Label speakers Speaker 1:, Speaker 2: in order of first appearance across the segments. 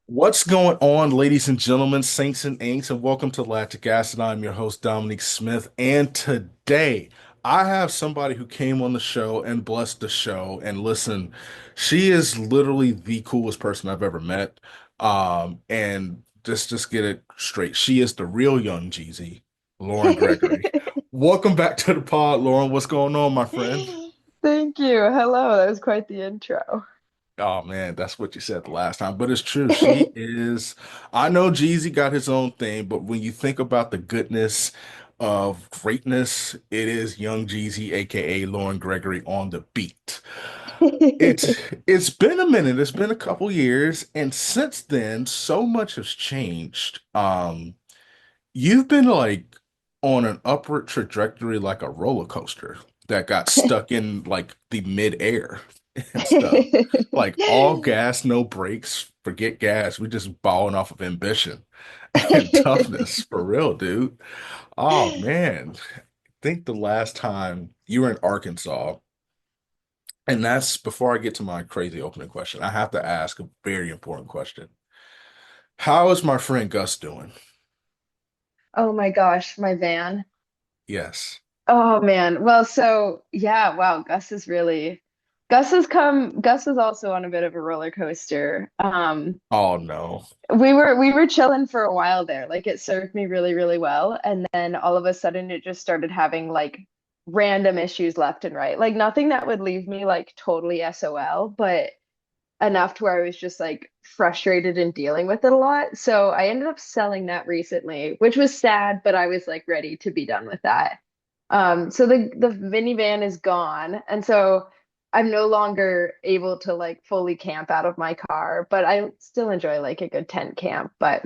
Speaker 1: What's going on, ladies and gentlemen, saints and ain'ts, and welcome to Lactic Acid. I'm your host, Dominique Smith, and today I have somebody who came on the show and blessed the show. And listen, she is literally the coolest person I've ever met. And just get it straight. She is the real young Jeezy, Lauren Gregory. Welcome back to the pod, Lauren. What's going on, my friend?
Speaker 2: Thank you. Hello. That was quite the intro.
Speaker 1: Oh man, that's what you said the last time, but it's true. She is, I know Jeezy got his own thing, but when you think about the goodness of greatness, it is young Jeezy, aka Lauren Gregory on the beat. It's it's been a minute, it's been a couple years, and since then, so much has changed. You've been like on an upward trajectory like a roller coaster that got stuck in like the mid-air and stuff. Like all gas, no brakes, forget gas. We just balling off of ambition and toughness for real, dude. Oh man. Think the last time you were in Arkansas, and that's before I get to my crazy opening question. I have to ask a very important question. How is my friend Gus doing?
Speaker 2: Oh my gosh, my van.
Speaker 1: Yes.
Speaker 2: Oh man. Well, so yeah, wow, Gus is also on a bit of a roller coaster.
Speaker 1: Oh no.
Speaker 2: We were chilling for a while there. Like it served me really, really well. And then all of a sudden it just started having like random issues left and right. Like nothing that would leave me like totally SOL, but enough to where I was just like frustrated and dealing with it a lot. So I ended up selling that recently, which was sad, but I was like ready to be done with that. So the minivan is gone, and so I'm no longer able to like fully camp out of my car, but I still enjoy like a good tent camp, but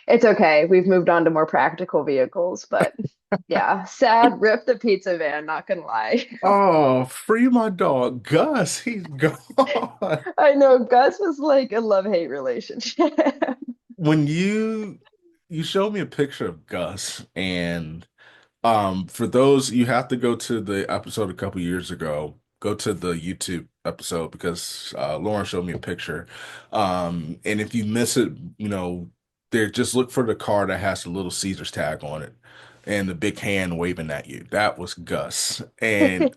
Speaker 2: it's okay. We've moved on to more practical vehicles, but yeah, sad, rip the pizza van, not gonna lie.
Speaker 1: Oh, free my dog, Gus. He's gone.
Speaker 2: I know Gus was like a love-hate relationship.
Speaker 1: When you showed me a picture of Gus, and for those you have to go to the episode a couple years ago. Go to the YouTube episode because Lauren showed me a picture. And if you miss it, there just look for the car that has the little Caesar's tag on it and the big hand waving at you. That was Gus. And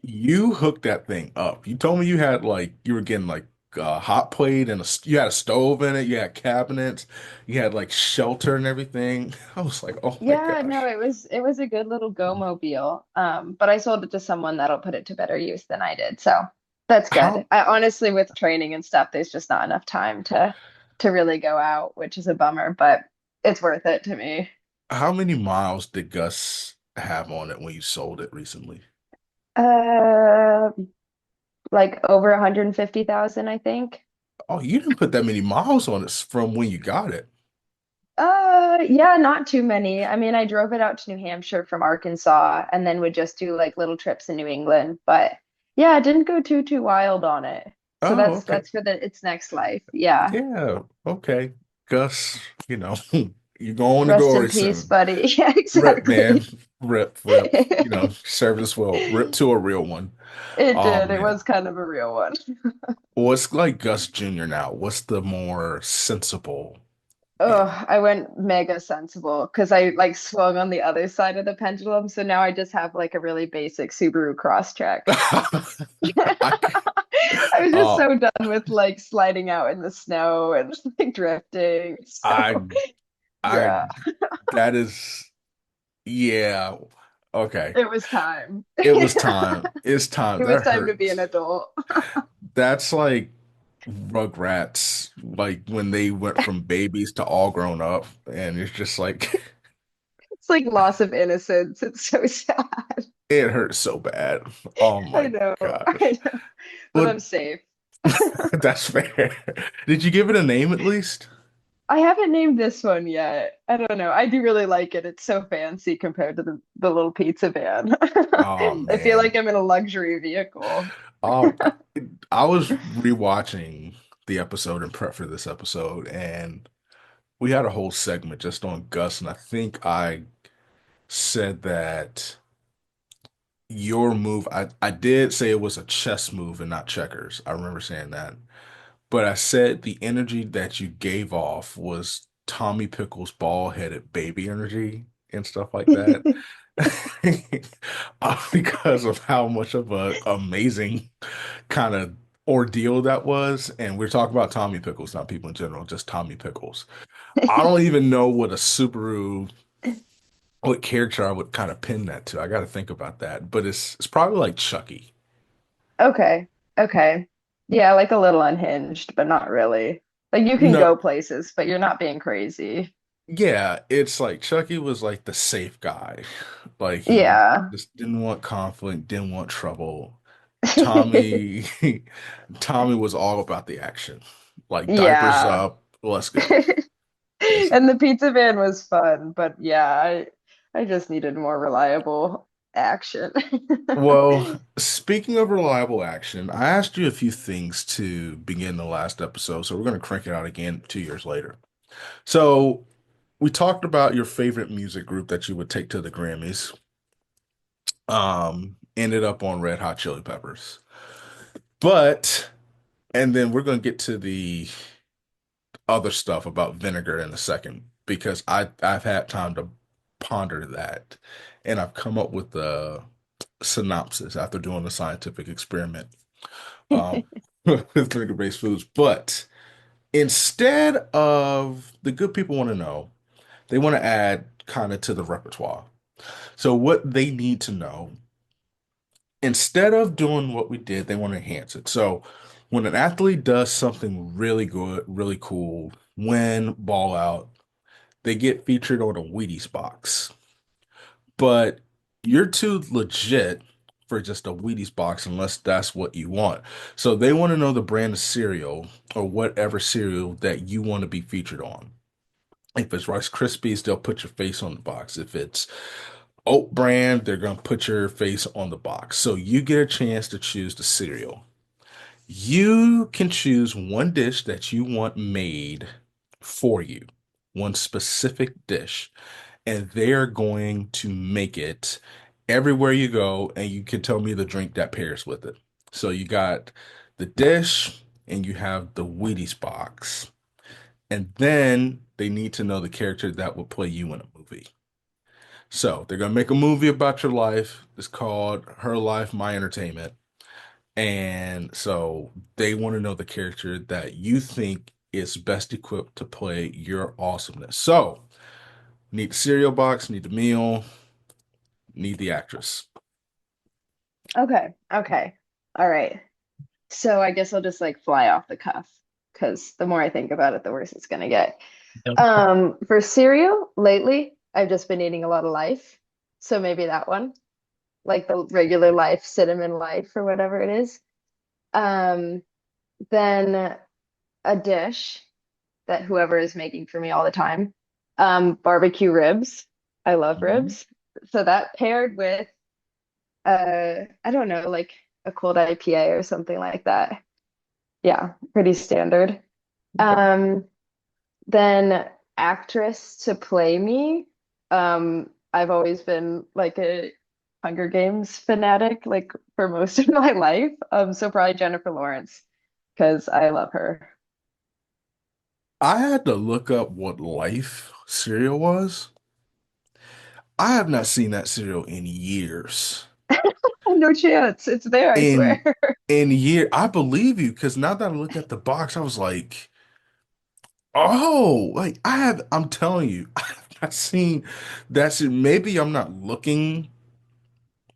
Speaker 1: you hooked that thing up. You told me you had like you were getting like a hot plate and you had a stove in it, you had cabinets, you had like shelter and everything. I was like, oh my
Speaker 2: Yeah, no,
Speaker 1: gosh.
Speaker 2: it was a good little go mobile. But I sold it to someone that'll put it to better use than I did. So that's good.
Speaker 1: How
Speaker 2: I honestly with training and stuff, there's just not enough time to really go out, which is a bummer, but it's worth it to me.
Speaker 1: how many miles did Gus have on it when you sold it recently?
Speaker 2: Uh like over 150,000, I think.
Speaker 1: Oh, you didn't put that many miles on it from when you got it.
Speaker 2: Yeah, not too many. I mean, I drove it out to New Hampshire from Arkansas and then would just do like little trips in New England, but yeah, I didn't go too wild on it. So
Speaker 1: Oh,
Speaker 2: that's
Speaker 1: okay.
Speaker 2: that's for the its next life. Yeah.
Speaker 1: Yeah, okay. Gus, you're going to
Speaker 2: Rest
Speaker 1: glory
Speaker 2: in peace,
Speaker 1: soon.
Speaker 2: buddy. Yeah,
Speaker 1: Rip, man.
Speaker 2: exactly.
Speaker 1: Rip. Serve this well. Rip to a real one.
Speaker 2: It
Speaker 1: Oh
Speaker 2: did. It
Speaker 1: man.
Speaker 2: was kind of a real one.
Speaker 1: What's like Gus Jr. now? What's the more sensible vehicle?
Speaker 2: Oh, I went mega sensible because I like swung on the other side of the pendulum. So now I just have like a really basic Subaru Crosstrek.
Speaker 1: I,
Speaker 2: I was just
Speaker 1: uh,
Speaker 2: so done with like sliding out in the snow and like drifting.
Speaker 1: I,
Speaker 2: So
Speaker 1: I,
Speaker 2: yeah,
Speaker 1: that is, yeah. Okay.
Speaker 2: it was time.
Speaker 1: It was time. It's time.
Speaker 2: It was
Speaker 1: That
Speaker 2: time to be an
Speaker 1: hurts.
Speaker 2: adult.
Speaker 1: That's like Rugrats, like when they went from babies to all grown up, and it's just like
Speaker 2: It's like loss of innocence. It's so sad.
Speaker 1: it hurts so bad. Oh
Speaker 2: I
Speaker 1: my
Speaker 2: know,
Speaker 1: gosh.
Speaker 2: I know, but
Speaker 1: But
Speaker 2: I'm safe.
Speaker 1: that's fair. Did you give it a name at least?
Speaker 2: I haven't named this one yet. I don't know. I do really like it. It's so fancy compared to the little pizza van.
Speaker 1: Oh
Speaker 2: I feel
Speaker 1: man.
Speaker 2: like I'm in a luxury vehicle.
Speaker 1: Um, I was rewatching the episode in prep for this episode, and we had a whole segment just on Gus, and I think I said that your move, I did say it was a chess move and not checkers. I remember saying that. but I said the energy that you gave off was Tommy Pickles' ball-headed baby energy and stuff like that. Because of how much of a amazing kind of ordeal that was. And we're talking about Tommy Pickles, not people in general, just Tommy Pickles. I don't even know what character I would kind of pin that to. I got to think about that. But it's probably like Chucky.
Speaker 2: Okay. Okay. Yeah, like a little unhinged, but not really. Like you can
Speaker 1: No,
Speaker 2: go places, but you're not being crazy.
Speaker 1: yeah, it's like Chucky was like the safe guy. Like he
Speaker 2: Yeah.
Speaker 1: just didn't want conflict, didn't want trouble. Tommy Tommy was all about the action. Like diapers
Speaker 2: Yeah.
Speaker 1: up, let's go. It's
Speaker 2: And the pizza van was fun, but yeah, I just needed more reliable action.
Speaker 1: well, speaking of reliable action, I asked you a few things to begin the last episode, so we're going to crank it out again 2 years later. So, we talked about your favorite music group that you would take to the Grammys. Ended up on Red Hot Chili Peppers. But, and then we're going to get to the other stuff about vinegar in a second because I've had time to ponder that, and I've come up with the synopsis after doing a scientific experiment um, with vinegar-based foods. But instead of the good people want to know, they want to add kind of to the repertoire. So what they need to know, instead of doing what we did, they want to enhance it. So when an athlete does something really good, really cool, win, ball out, they get featured on a Wheaties box. But you're too legit for just a Wheaties box unless that's what you want. So they want to know the brand of cereal or whatever cereal that you want to be featured on. If it's Rice Krispies, they'll put your face on the box. If it's Oat brand, they're going to put your face on the box. So you get a chance to choose the cereal. You can choose one dish that you want made for you, one specific dish, and they're going to make it everywhere you go, and you can tell me the drink that pairs with it. So you got the dish, and you have the Wheaties box, and then they need to know the character that will play you in a movie. So they're gonna make a movie about your life. It's called Her Life, My Entertainment. And so they want to know the character that you think is best equipped to play your awesomeness. So need the cereal box, need the meal, need the actress.
Speaker 2: Okay. Okay. All right. So I guess I'll just like fly off the cuff because the more I think about it, the worse it's gonna get. For cereal, lately, I've just been eating a lot of Life. So maybe that one, like the regular Life, cinnamon Life or whatever it is. Um, then a dish that whoever is making for me all the time. Barbecue ribs. I love
Speaker 1: Mhm.
Speaker 2: ribs. So that paired with I don't know, like a cold IPA or something like that. Yeah, pretty standard.
Speaker 1: Okay.
Speaker 2: Um, then actress to play me. I've always been like a Hunger Games fanatic, like for most of my life. So probably Jennifer Lawrence, because I love her.
Speaker 1: I had to look up what Life cereal was. I have not seen that cereal in years.
Speaker 2: No chance. It's there, I
Speaker 1: In
Speaker 2: swear.
Speaker 1: I believe you because now that I look at the box, I was like, oh, like I'm telling you, I have not seen that cereal. Maybe I'm not looking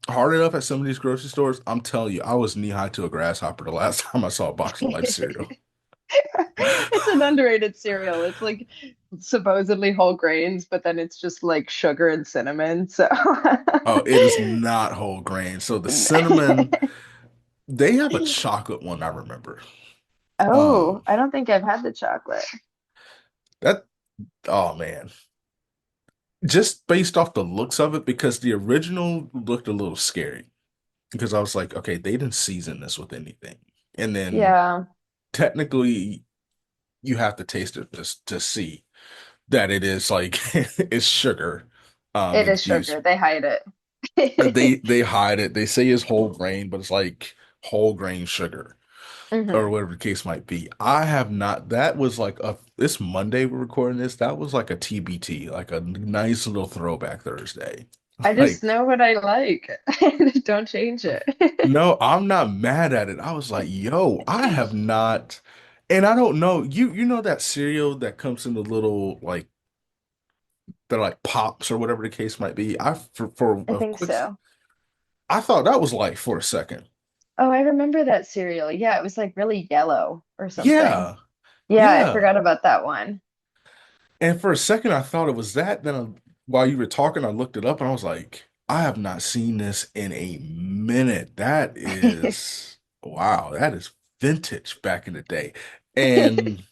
Speaker 1: hard enough at some of these grocery stores. I'm telling you, I was knee high to a grasshopper the last time I saw a box of Life cereal.
Speaker 2: It's an underrated cereal. It's like supposedly whole grains, but then it's just like sugar and cinnamon. So,
Speaker 1: Oh, it is not whole grain. So the cinnamon, they have a chocolate one, I remember.
Speaker 2: oh,
Speaker 1: Um,
Speaker 2: I don't think I've had the chocolate.
Speaker 1: that oh man. Just based off the looks of it, because the original looked a little scary. Because I was like, okay, they didn't season this with anything. And then
Speaker 2: Yeah,
Speaker 1: technically you have to taste it just to see that it is like it's sugar
Speaker 2: it is
Speaker 1: infused.
Speaker 2: sugar. They hide
Speaker 1: They
Speaker 2: it.
Speaker 1: they hide it. They say it's whole grain, but it's like whole grain sugar.
Speaker 2: Hmm.
Speaker 1: or whatever the case might be. I have not. That was like this Monday we're recording this. That was like a TBT, like a nice little throwback Thursday.
Speaker 2: I
Speaker 1: Like,
Speaker 2: just know what I like. Don't change it.
Speaker 1: no, I'm not mad at it. I was like, yo, I have not, and I don't know. You know that cereal that comes in the little like they're like pops or whatever the case might be. I for
Speaker 2: I
Speaker 1: a
Speaker 2: think so.
Speaker 1: I thought that was life for a second.
Speaker 2: Oh, I remember that cereal. Yeah, it was like really yellow or something.
Speaker 1: Yeah,
Speaker 2: Yeah, I
Speaker 1: yeah.
Speaker 2: forgot about that one.
Speaker 1: And for a second, I thought it was that. While you were talking, I looked it up and I was like, I have not seen this in a minute. That is, wow, that is vintage back in the day. And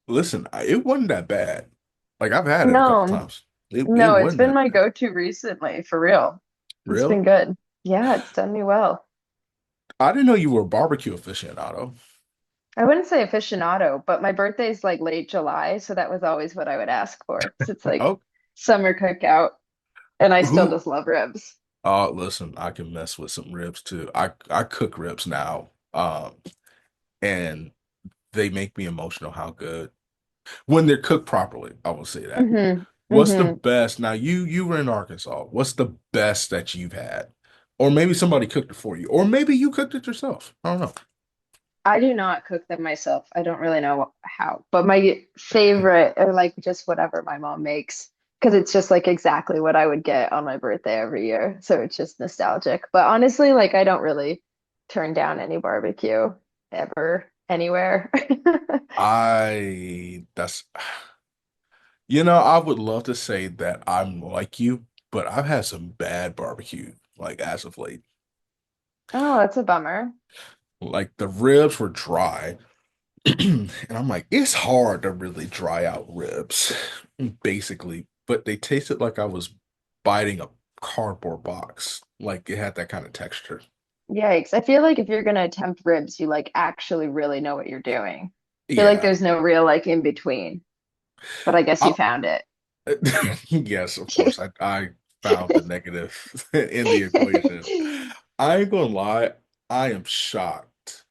Speaker 1: listen, it wasn't that bad. Like I've had it a couple
Speaker 2: No,
Speaker 1: times. It
Speaker 2: no, it's
Speaker 1: wasn't
Speaker 2: been
Speaker 1: that
Speaker 2: my
Speaker 1: bad.
Speaker 2: go-to recently, for real. It's
Speaker 1: Really?
Speaker 2: been good. Yeah, it's done me well.
Speaker 1: I didn't know you were a barbecue aficionado.
Speaker 2: I wouldn't say aficionado, but my birthday's like late July, so that was always what I would ask for. 'Cause it's like
Speaker 1: Oh,
Speaker 2: summer cookout, and I still
Speaker 1: who?
Speaker 2: just love ribs.
Speaker 1: Listen, I can mess with some ribs too. I cook ribs now. And they make me emotional how good when they're cooked properly. I will say that.
Speaker 2: Hmm.
Speaker 1: What's the
Speaker 2: Hmm.
Speaker 1: best? Now you were in Arkansas. What's the best that you've had? Or maybe somebody cooked it for you, or maybe you cooked it yourself. I don't know.
Speaker 2: I do not cook them myself. I don't really know how, but my favorite, or like just whatever my mom makes, because it's just like exactly what I would get on my birthday every year. So it's just nostalgic. But honestly, like I don't really turn down any barbecue ever, anywhere.
Speaker 1: That's I would love to say that I'm like you, but I've had some bad barbecue, like as of late.
Speaker 2: Oh, that's a bummer.
Speaker 1: Like the ribs were dry. And I'm like, it's hard to really dry out ribs, basically, but they tasted like I was biting a cardboard box. Like it had that kind of texture.
Speaker 2: Yikes. I feel like if you're gonna attempt ribs, you like actually really know what you're doing. I feel like
Speaker 1: Yeah.
Speaker 2: there's no real like in between, but I guess you
Speaker 1: I,
Speaker 2: found it.
Speaker 1: yes, of course. I found the negative in the equation. I ain't gonna lie, I am shocked.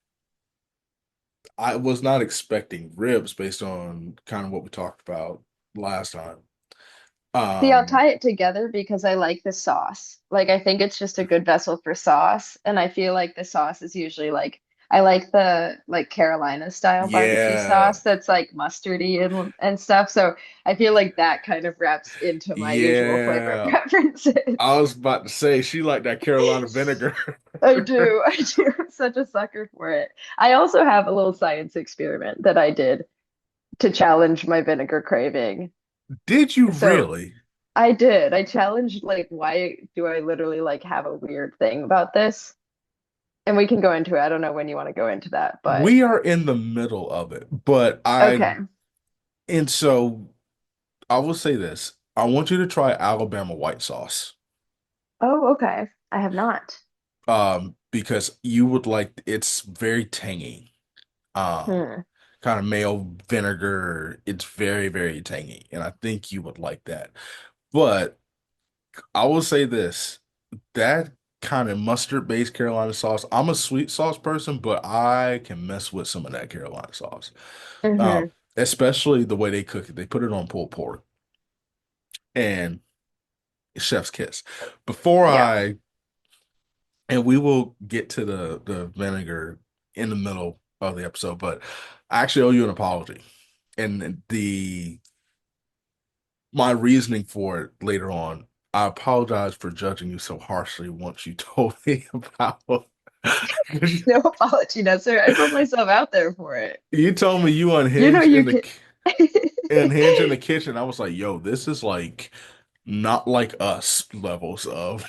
Speaker 1: I was not expecting ribs based on kind of what we talked about last time.
Speaker 2: See, I'll
Speaker 1: Um,
Speaker 2: tie it together because I like the sauce. Like, I think it's just a good vessel for sauce. And I feel like the sauce is usually like, I like the like Carolina style barbecue
Speaker 1: yeah,
Speaker 2: sauce that's like mustardy and stuff. So I feel like that kind of wraps into my usual flavor
Speaker 1: yeah. I
Speaker 2: preferences.
Speaker 1: was about to say she liked that Carolina vinegar.
Speaker 2: I do. I do. I'm such a sucker for it. I also have a little science experiment that I did to challenge my vinegar craving.
Speaker 1: Did you
Speaker 2: So
Speaker 1: really?
Speaker 2: I did. I challenged like why do I literally like have a weird thing about this? And we can go into it. I don't know when you want to go into that, but
Speaker 1: We are in the middle of it,
Speaker 2: okay.
Speaker 1: and so I will say this. I want you to try Alabama white sauce.
Speaker 2: Oh, okay. I have not.
Speaker 1: Because you would like it's very tangy.
Speaker 2: Hmm.
Speaker 1: Kind of male vinegar. It's very, very tangy, and I think you would like that. But I will say this, that kind of mustard-based Carolina sauce, I'm a sweet sauce person, but I can mess with some of that Carolina sauce. Uh,
Speaker 2: Hmm.
Speaker 1: especially the way they cook it. They put it on pulled pork and chef's kiss. Before
Speaker 2: Yeah.
Speaker 1: I, and we will get to the vinegar in the middle of the episode, but I actually owe you an apology. And the my reasoning for it later on, I apologize for judging you so harshly once you told me about
Speaker 2: No apology necessary. I put myself out there for it.
Speaker 1: you told me you
Speaker 2: You know
Speaker 1: unhinged
Speaker 2: you can.
Speaker 1: in the kitchen. I was like, yo, this is like not like us levels of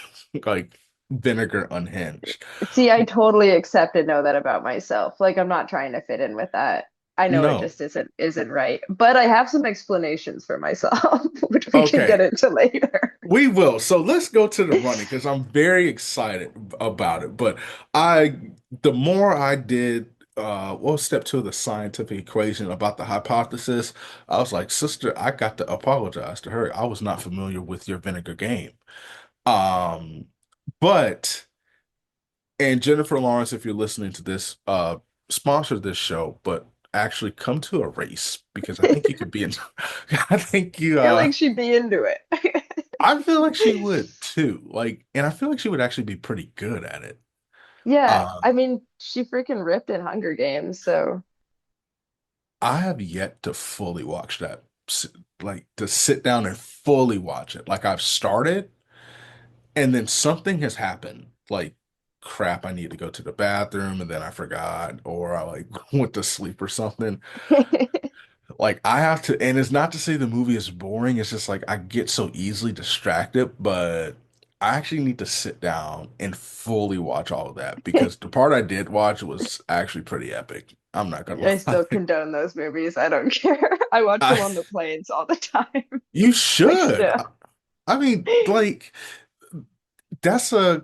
Speaker 1: like vinegar unhinged.
Speaker 2: See, I totally accept and know that about myself. Like I'm not trying to fit in with that. I know it
Speaker 1: No.
Speaker 2: just isn't right. But I have some explanations for myself, which we can get
Speaker 1: Okay.
Speaker 2: into later.
Speaker 1: We will. So let's go to the running because I'm very excited about it. But I, the more I did, well, step two of the scientific equation about the hypothesis, I was like, sister, I got to apologize to her. I was not familiar with your vinegar game. Um, but, and Jennifer Lawrence, if you're listening to this, sponsor this show, but actually come to a race because I think you could be in. I think you.
Speaker 2: Feel like she'd be into it.
Speaker 1: I feel like she would too. Like, and I feel like she would actually be pretty good at it.
Speaker 2: Yeah,
Speaker 1: Uh,
Speaker 2: I mean, she freaking ripped in Hunger Games, so
Speaker 1: I have yet to fully watch that, like to sit down and fully watch it. Like I've started, and then something has happened. Like, crap, I need to go to the bathroom, and then I forgot, or I like went to sleep or something. Like I have to, and it's not to say the movie is boring. It's just like I get so easily distracted, but I actually need to sit down and fully watch all of that because the part I did watch was actually pretty epic. I'm not gonna
Speaker 2: I
Speaker 1: lie.
Speaker 2: still condone those movies. I don't care. I watch them
Speaker 1: I,
Speaker 2: on the planes all the time.
Speaker 1: you
Speaker 2: Like
Speaker 1: should.
Speaker 2: still.
Speaker 1: I mean, like that's a,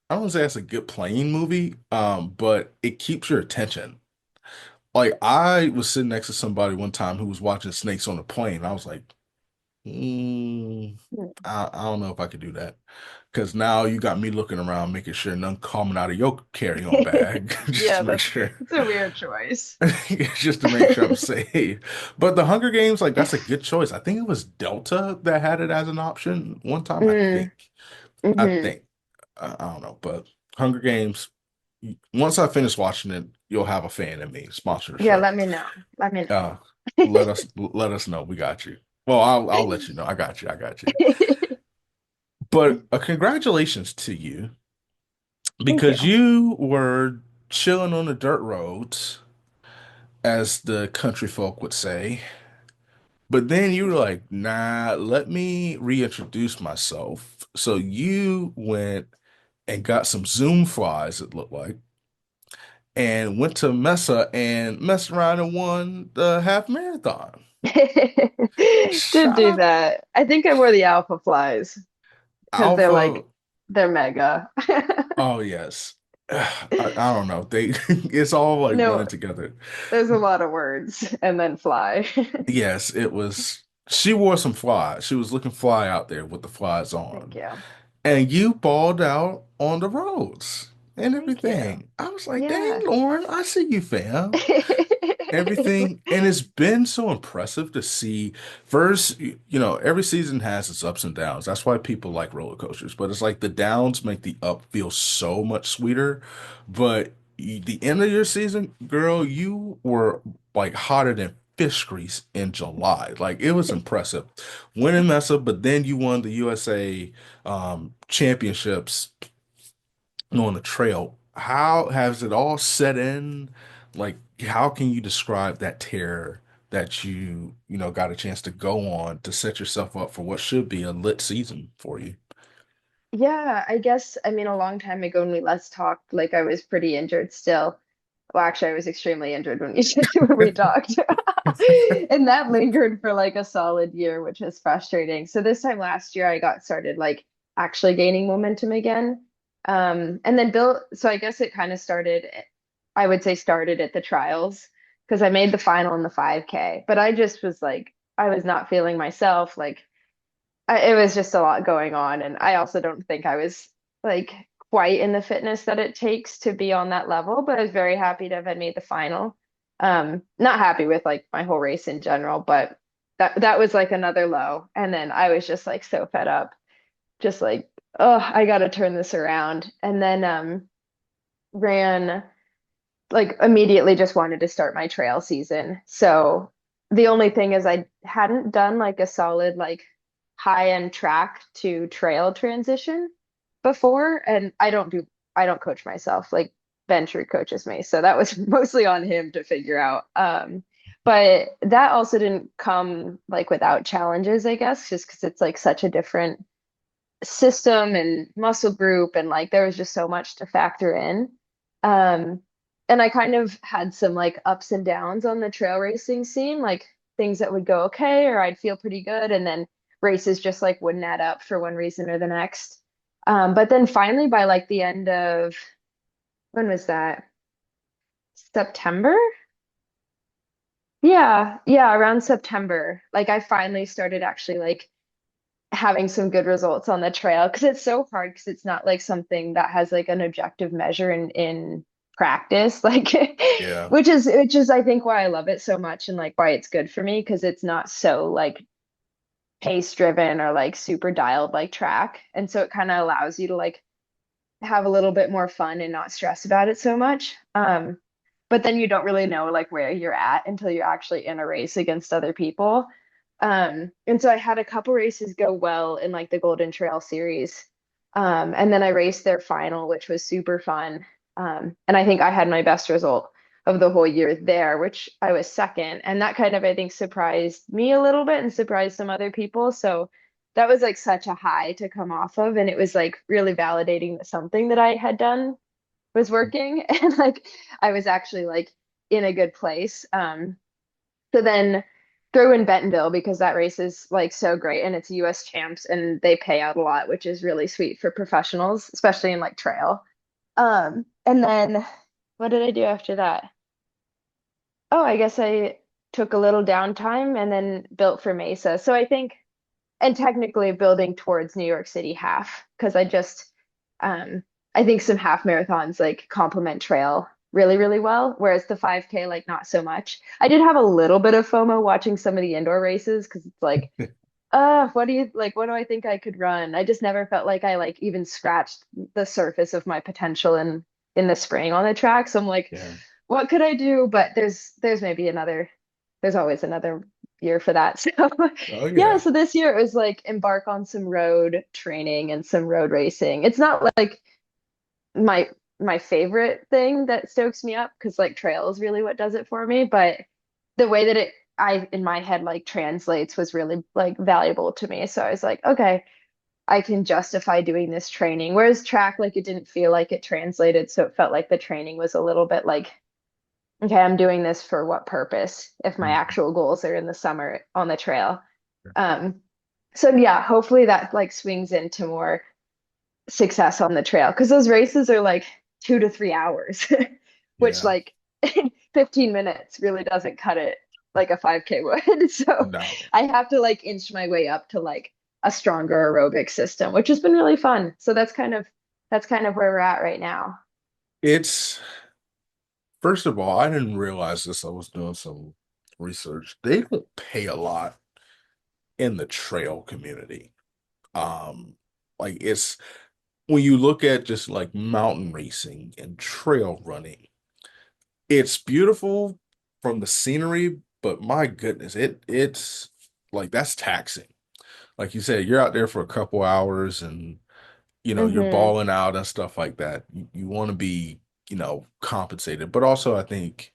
Speaker 1: I don't say that's a good playing movie, but it keeps your attention. Like I was sitting next to somebody one time who was watching Snakes on a Plane. And I was like, I don't know if I could do that. Because now you got me looking around, making sure none coming out of your carry-on bag, just
Speaker 2: Yeah,
Speaker 1: to make sure,
Speaker 2: that's a weird choice.
Speaker 1: just to make sure I'm safe. But the Hunger Games, like that's a good choice. I think it was Delta that had it as an option one time.
Speaker 2: Mm,
Speaker 1: I
Speaker 2: hmm.
Speaker 1: think, I don't know, but Hunger Games. Once I finish watching it, you'll have a fan in me. Sponsor the
Speaker 2: Yeah,
Speaker 1: show.
Speaker 2: let me know. Let me
Speaker 1: Uh,
Speaker 2: know.
Speaker 1: let us know. We got you. Well, I'll let you know. I got you. I got you. But congratulations to you
Speaker 2: Thank
Speaker 1: because
Speaker 2: you.
Speaker 1: you were chilling on the dirt roads, as the country folk would say. But then you were like, nah, let me reintroduce myself. So you went and got some Zoom flies, it looked like, and went to Mesa and messed around and won the half marathon.
Speaker 2: Did
Speaker 1: Shout
Speaker 2: do
Speaker 1: out
Speaker 2: that. I think I wore the alpha flies because they're
Speaker 1: Alpha.
Speaker 2: like they're mega.
Speaker 1: Oh yes. I don't know. They it's all like
Speaker 2: No,
Speaker 1: running together.
Speaker 2: there's a lot of words and then fly.
Speaker 1: Yes, it was. She wore some flies. She was looking fly out there with the flies
Speaker 2: Thank
Speaker 1: on.
Speaker 2: you.
Speaker 1: And you balled out on the roads and
Speaker 2: Thank you.
Speaker 1: everything. I was like, dang,
Speaker 2: Yeah.
Speaker 1: Lauren, I see you, fam. Everything, and it's been so impressive to see. First, every season has its ups and downs. That's why people like roller coasters, but it's like the downs make the up feel so much sweeter. But the end of your season, girl, you were like hotter than fish grease in July. Like it was impressive. Winning mess up, but then you won the USA championships on the trail. How has it all set in? Like, how can you describe that tear that you got a chance to go on to set yourself up for what should be a lit season for you?
Speaker 2: Yeah, I guess, I mean, a long time ago when we last talked, like I was pretty injured still. Well, actually, I was extremely injured when when we talked. And that lingered for like a solid year, which is frustrating. So this time last year, I got started like actually gaining momentum again. And then built, so I guess it kind of started, I would say started at the trials because I made the final in the 5K, but I just was like, I was not feeling myself. Like it was just a lot going on. And I also don't think I was like quite in the fitness that it takes to be on that level, but I was very happy to have had made the final. Not happy with like my whole race in general, but that was like another low. And then I was just like so fed up, just like, oh, I gotta turn this around. And then ran like immediately just wanted to start my trail season. So the only thing is I hadn't done like a solid like high end track to trail transition before, and I don't coach myself. Like Venture coaches me. So that was mostly on him to figure out. But that also didn't come like without challenges, I guess, just because it's like such a different system and muscle group and like there was just so much to factor in. Um, and I kind of had some like ups and downs on the trail racing scene, like things that would go okay or I'd feel pretty good, and then races just like wouldn't add up for one reason or the next. But then finally by like the end of when was that? September? Yeah, yeah, around September. Like I finally started actually like having some good results on the trail because it's so hard because it's not like something that has like an objective measure in practice, like
Speaker 1: Yeah.
Speaker 2: which is I think why I love it so much and like why it's good for me because it's not so like pace driven or like super dialed like track. And so it kind of allows you to like have a little bit more fun and not stress about it so much. But then you don't really know like where you're at until you're actually in a race against other people. And so I had a couple races go well in like the Golden Trail series. And then I raced their final, which was super fun. And I think I had my best result of the whole year there, which I was second. And that kind of, I think, surprised me a little bit and surprised some other people. So that was like such a high to come off of. And it was like really validating that something that I had done was working. And like I was actually like in a good place. So then throw in Bentonville because that race is like so great and it's US champs and they pay out a lot, which is really sweet for professionals, especially in like trail. And then what did I do after that? Oh, I guess I took a little downtime and then built for Mesa. So I think, and technically building towards New York City half, because um, I think some half marathons like complement trail really, really well, whereas the 5K, like not so much. I did have a little bit of FOMO watching some of the indoor races because it's like, what do you like? What do I think I could run? I just never felt like I like even scratched the surface of my potential in the spring on the track. So I'm like,
Speaker 1: Yeah.
Speaker 2: what could I do? But there's maybe there's always another year for that. So
Speaker 1: Oh
Speaker 2: yeah,
Speaker 1: yeah.
Speaker 2: so this year it was like embark on some road training and some road racing. It's not like my my favorite thing that stokes me up because like trail is really what does it for me, but the way that it I in my head like translates was really like valuable to me. So I was like, okay, I can justify doing this training. Whereas track, like it didn't feel like it translated, so it felt like the training was a little bit like, okay, I'm doing this for what purpose if my
Speaker 1: Mhm.
Speaker 2: actual goals are in the summer on the trail. Um, so yeah, hopefully that like swings into more success on the trail because those races are like 2 to 3 hours, which
Speaker 1: Yeah.
Speaker 2: like 15 minutes really doesn't cut it like a 5K would. So
Speaker 1: No.
Speaker 2: I have to like inch my way up to like a stronger aerobic system, which has been really fun. So that's kind of where we're at right now.
Speaker 1: It's first of all, I didn't realize this. I was doing some research. They don't pay a lot in the trail community. Um, like it's when you look at just like mountain racing and trail running, it's beautiful from the scenery, but my goodness, it's like that's taxing. Like you said, you're out there for a couple hours and you're
Speaker 2: Hmm.
Speaker 1: balling out and stuff like that. You want to be, compensated. But also I think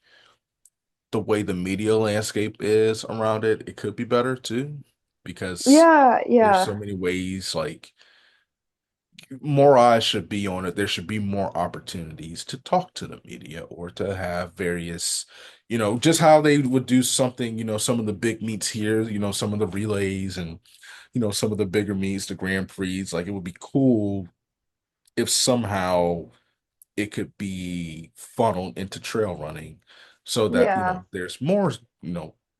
Speaker 1: the way the media landscape is around it, it could be better too, because
Speaker 2: Yeah,
Speaker 1: there's so
Speaker 2: yeah.
Speaker 1: many ways like more eyes should be on it. There should be more opportunities to talk to the media or to have various, just how they would do something, some of the big meets here, some of the relays and, some of the bigger meets, the Grand Prix. Like it would be cool if somehow it could be funneled into trail running so that,
Speaker 2: Yeah.
Speaker 1: there's more,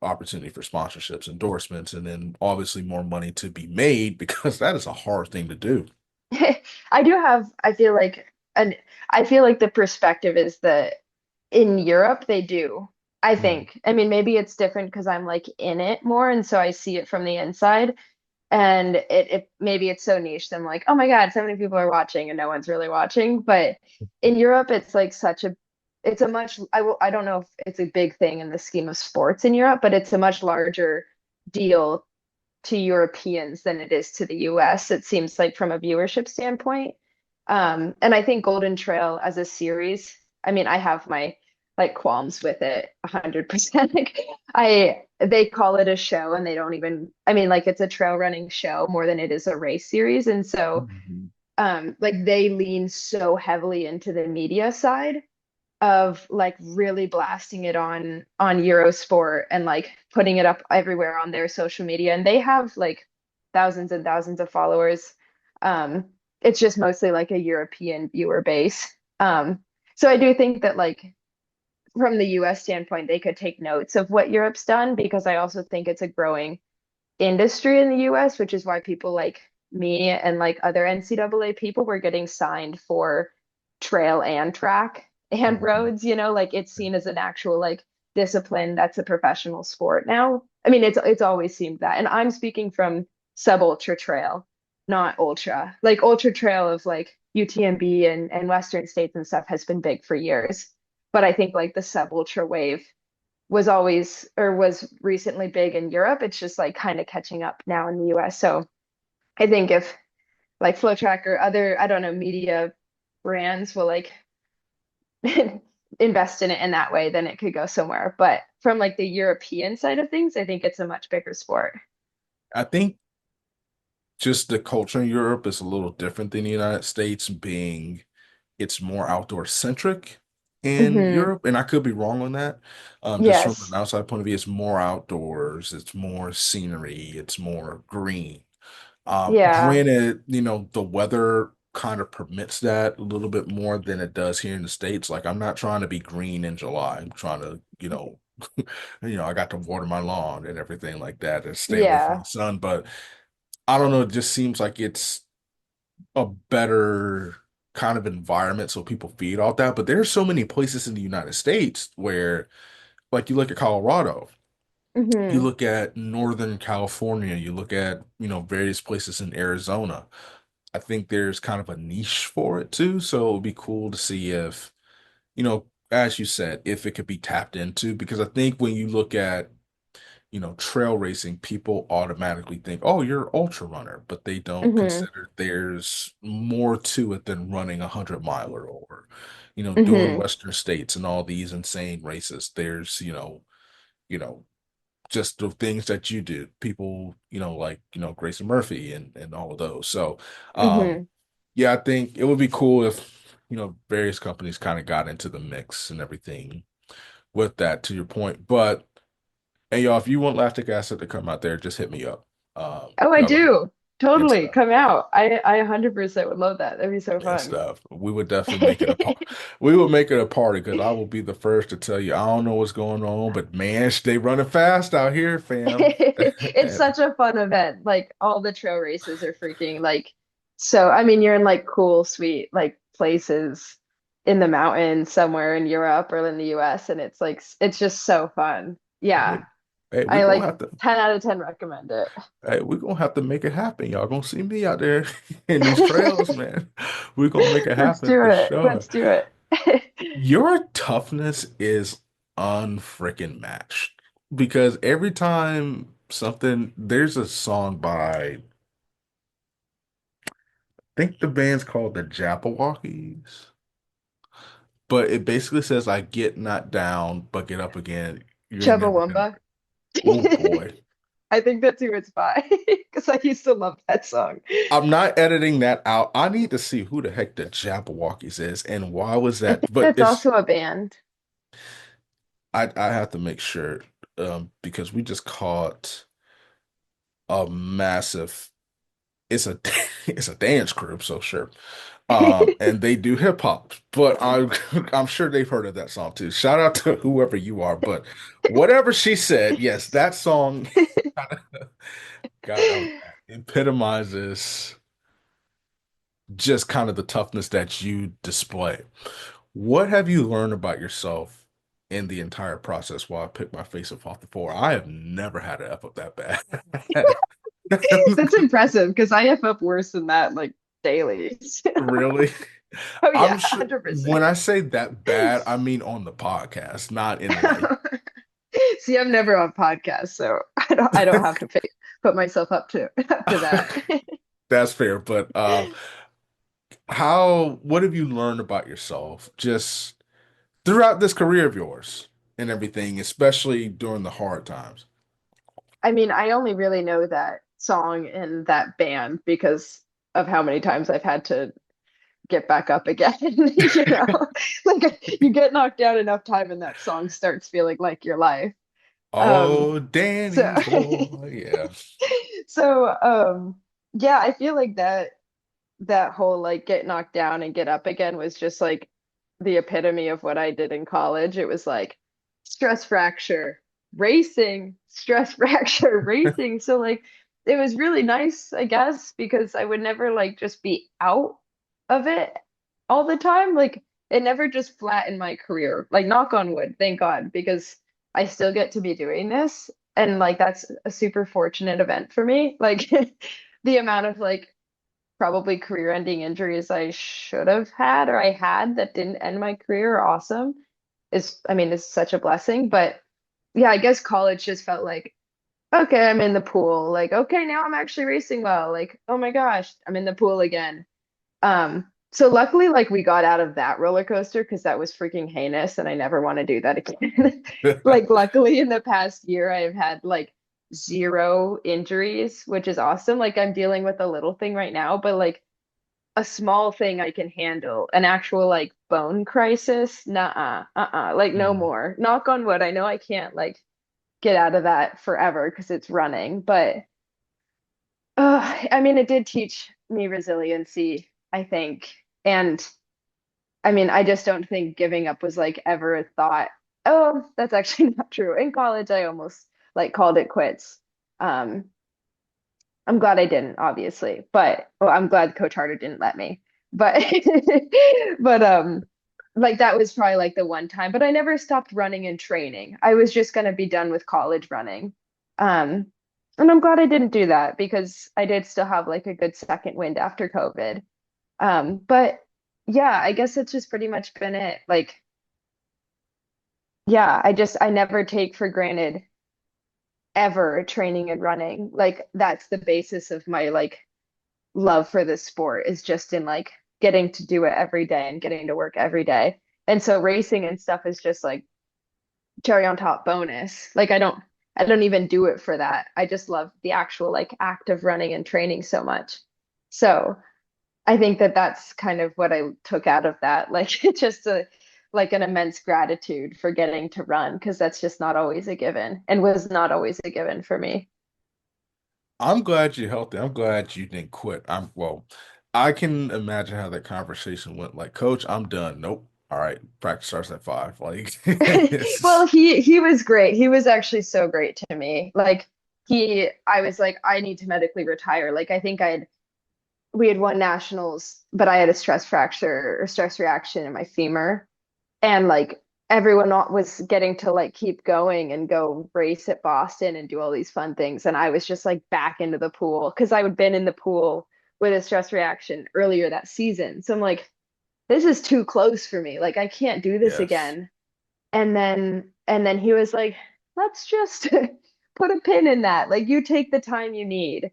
Speaker 1: opportunity for sponsorships, endorsements, and then obviously more money to be made because that is a hard thing to do.
Speaker 2: And I feel like the perspective is that in Europe they do. I
Speaker 1: Mhm.
Speaker 2: think. I mean, maybe it's different because I'm like in it more and so I see it from the inside. And it maybe it's so niche that I'm like, oh my God, so many people are watching and no one's really watching. But in Europe, it's like it's a much, I don't know if it's a big thing in the scheme of sports in Europe, but it's a much larger deal to Europeans than it is to the US, it seems like from a viewership standpoint. And I think Golden Trail as a series, I mean, I have my like qualms with it 100%. Like they call it a show and they don't even, I mean, like it's a trail running show more than it is a race series. And so
Speaker 1: Mhm.
Speaker 2: like they lean so heavily into the media side of like really blasting it on Eurosport and like putting it up everywhere on their social media. And they have like thousands and thousands of followers. Um, it's just mostly like a European viewer base. So I do think that like from the US standpoint, they could take notes of what Europe's done because I also think it's a growing industry in the US, which is why people like me and like other NCAA people were getting signed for trail and track. and
Speaker 1: Mhm.
Speaker 2: roads, like it's seen as an actual like discipline that's a professional sport now. I mean, it's always seemed that. And I'm speaking from sub ultra trail, not ultra. Like ultra trail of like UTMB and Western states and stuff has been big for years. But I think like the sub ultra wave was always or was recently big in Europe. It's just like kind of catching up now in the US. So I think if like FlowTrack or other, I don't know, media brands will like invest in it in that way, then it could go somewhere. But from like the European side of things, I think it's a much bigger sport.
Speaker 1: I think just the culture in Europe is a little different than the United States, being it's more outdoor centric in
Speaker 2: Hmm.
Speaker 1: Europe, and I could be wrong on that. Just from an
Speaker 2: Yes.
Speaker 1: outside point of view, it's more outdoors, it's more scenery, it's more green.
Speaker 2: Yeah.
Speaker 1: Granted, the weather kind of permits that a little bit more than it does here in the States. Like, I'm not trying to be green in July. I'm trying to, I got to water my lawn and everything like that and stay away from
Speaker 2: Yeah.
Speaker 1: the sun. But I don't know, it just seems like it's a better kind of environment so people feed off that. But there's so many places in the United States where, like, you look at Colorado, you
Speaker 2: Hmm.
Speaker 1: look at Northern California, you look at, various places in Arizona. I think there's kind of a niche for it too. So it would be cool to see if, as you said, if it could be tapped into, because I think when you look at trail racing, people automatically think, oh, you're an ultra runner, but they don't
Speaker 2: Hmm.
Speaker 1: consider there's more to it than running 100 miler or, doing
Speaker 2: Hmm.
Speaker 1: Western states and all these insane races. There's, you know, just the things that you do. People, like, Grayson Murphy and all of those. So, um,
Speaker 2: Hmm.
Speaker 1: yeah, I think it would be cool if, various companies kind of got into the mix and everything with that, to your point. But hey, y'all, if you want lactic acid to come out there, just hit me up.
Speaker 2: Oh, I
Speaker 1: Y'all gonna
Speaker 2: do.
Speaker 1: and
Speaker 2: Totally.
Speaker 1: stuff
Speaker 2: Come out. I 100% would love that. That'd be so
Speaker 1: and
Speaker 2: fun.
Speaker 1: stuff. We would definitely make it a part. We would make it a party because I will be the first to tell you I don't know what's going on, but man, they running fast out here, fam.
Speaker 2: It's such a fun event. Like all the trail races are freaking like so I mean you're in like cool, sweet like places in the mountains somewhere in Europe or in the US and it's like it's just so fun.
Speaker 1: Hey,
Speaker 2: Yeah.
Speaker 1: hey, we
Speaker 2: I
Speaker 1: gonna
Speaker 2: like
Speaker 1: have to.
Speaker 2: 10 out of 10 recommend it.
Speaker 1: Hey, we gonna have to make it happen. Y'all gonna see me out there in these trails, man. We're gonna make it
Speaker 2: Let's
Speaker 1: happen
Speaker 2: do
Speaker 1: for
Speaker 2: it.
Speaker 1: sure.
Speaker 2: Let's do it.
Speaker 1: Your toughness is unfreaking matched because every time there's a song by, I think the band's called the Jabberwockies, but it basically says, I get knocked down, but get up again. You ain't never gonna.
Speaker 2: Chubbawamba.
Speaker 1: Oh boy.
Speaker 2: I think that's who it's by because I used to love that song.
Speaker 1: I'm not editing that out. I need to see who the heck the Jabberwockies is and why was
Speaker 2: I
Speaker 1: that?
Speaker 2: think
Speaker 1: But
Speaker 2: that's also a band.
Speaker 1: I have to make sure because we just caught a massive it's a it's a dance group, so sure. And they do hip hop, but I'm sure they've heard of that song too. Shout out to whoever you are, but whatever she said, yes, that song God, epitomizes just kind of the toughness that you display. What have you learned about yourself in the entire process while I pick my face up off the floor? I have never had an F up that bad.
Speaker 2: That's impressive because I F up worse than that like daily.
Speaker 1: Really?
Speaker 2: Oh
Speaker 1: I'm
Speaker 2: yeah,
Speaker 1: sure
Speaker 2: 100%.
Speaker 1: when I say that bad, I mean on the podcast, not in life.
Speaker 2: See, I'm never on podcasts, so I don't have to put myself up to up to that.
Speaker 1: That's fair, but what have you learned about yourself just throughout this career of yours and everything, especially during the hard times?
Speaker 2: I mean, I only really know that song and that band because of how many times I've had to get back up again, you know? Like you get knocked down enough time and that song starts feeling like your life. Um,
Speaker 1: Oh,
Speaker 2: so
Speaker 1: Danny's boy, yeah.
Speaker 2: so yeah, I feel like that whole like get knocked down and get up again was just like the epitome of what I did in college. It was like stress fracture, racing, stress fracture, racing. So like it was really nice, I guess, because I would never like just be out of it all the time. Like it never just flattened my career. Like knock on wood, thank God, because I still get to be doing this. And like that's a super fortunate event for me. Like the amount of like probably career-ending injuries I should have had or I had that didn't end my career are awesome. Is I mean, it's such a blessing. But yeah, I guess college just felt like, okay, I'm in the pool. Like, okay, now I'm actually racing well. Like, oh my gosh, I'm in the pool again. So luckily, like we got out of that roller coaster because that was freaking heinous and I never want to do that again. Like, luckily in the past year, I've had like zero injuries, which is awesome. Like I'm dealing with a little thing right now, but like a small thing I can handle. An actual like bone crisis, nuh-uh, like no
Speaker 1: Mm.
Speaker 2: more. Knock on wood. I know I can't like get out of that forever because it's running, but I mean, it did teach me resiliency, I think. And I mean, I just don't think giving up was like ever a thought. Oh, that's actually not true. In college, I almost like called it quits. Um, I'm glad I didn't, obviously, but well, I'm glad Coach Harder didn't let me. But but like that was probably like the one time, but I never stopped running and training. I was just gonna be done with college running. Um, and I'm glad I didn't do that because I did still have like a good second wind after COVID. But yeah, I guess it's just pretty much been it. Like, yeah, I never take for granted ever training and running. Like that's the basis of my like love for this sport is just in like getting to do it every day and getting to work every day. And so racing and stuff is just like cherry on top bonus. Like I don't even do it for that. I just love the actual like act of running and training so much. So I think that that's kind of what I took out of that. Like just a like an immense gratitude for getting to run because that's just not always a given and was not always a given for me.
Speaker 1: I'm glad you're healthy. I'm glad you didn't quit. I can imagine how that conversation went. Like, Coach, I'm done. Nope. All right, practice starts at 5. Like,
Speaker 2: Well,
Speaker 1: it's
Speaker 2: he was great. He was actually so great to me. Like I was like, I need to medically retire. Like I think I'd we had won nationals, but I had a stress fracture or stress reaction in my femur. And like everyone was getting to like keep going and go race at Boston and do all these fun things. And I was just like back into the pool because I had been in the pool with a stress reaction earlier that season. So I'm like, this is too close for me. Like I can't do this
Speaker 1: yes.
Speaker 2: again. And then he was like, let's just put a pin in that. Like you take the time you need.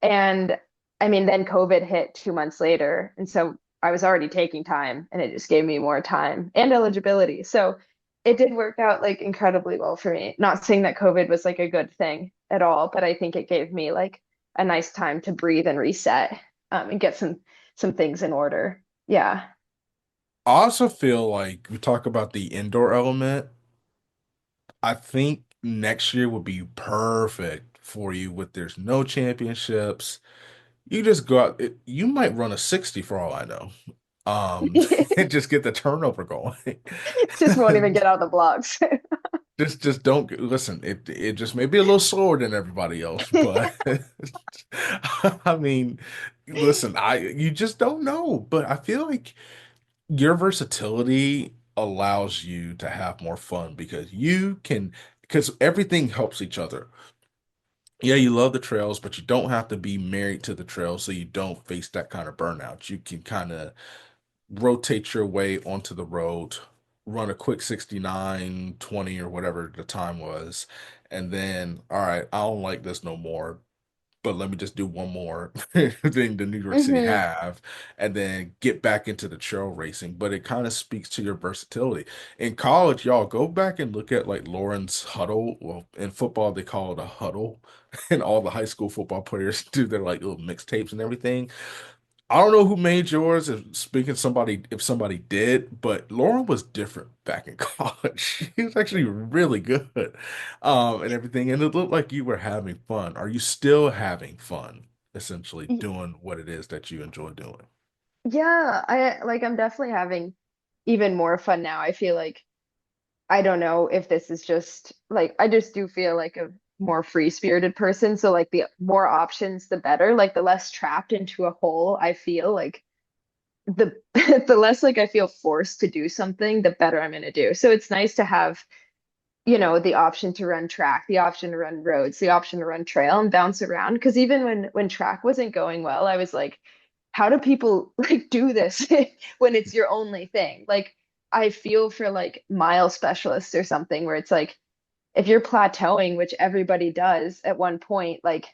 Speaker 2: And I mean, then COVID hit 2 months later. And so I was already taking time and it just gave me more time and eligibility. So it did work out like incredibly well for me. Not saying that COVID was like a good thing at all, but I think it gave me like a nice time to breathe and reset, and get some things in order. Yeah.
Speaker 1: I also feel like we talk about the indoor element. I think next year would be perfect for you with there's no championships. You just go out, you might run a 60 for all I know. And just get the turnover going.
Speaker 2: Just won't even get out of the blocks.
Speaker 1: Just don't listen. It just may be a little slower than everybody else, but I mean, listen, I you just don't know. But I feel like your versatility allows you to have more fun because everything helps each other. Yeah, you love the trails, but you don't have to be married to the trails so you don't face that kind of burnout. You can kind of rotate your way onto the road, run a quick 69, 20, or whatever the time was, and then, all right, I don't like this no more, but let me just do one more thing the New York City
Speaker 2: hmm
Speaker 1: have, and then get back into the trail racing. But it kind of speaks to your versatility. In college, y'all go back and look at like Lauren's huddle. Well, in football, they call it a huddle, and all the high school football players do their like little mixtapes and everything. I don't know who made yours, if somebody did, but Lauren was different back in college. She was actually really good, and everything, and it looked like you were having fun. Are you still having fun, essentially doing what it is that you enjoy doing?
Speaker 2: Yeah, I'm definitely having even more fun now. I feel like I don't know if this is just like I just do feel like a more free-spirited person. So like the more options, the better. Like the less trapped into a hole I feel like the the less like I feel forced to do something, the better I'm gonna do. So it's nice to have, the option to run track, the option to run roads, the option to run trail and bounce around. Because even when track wasn't going well, I was like, how do people like do this when it's your only thing? Like I feel for like mile specialists or something where it's like if you're plateauing, which everybody does at one point, like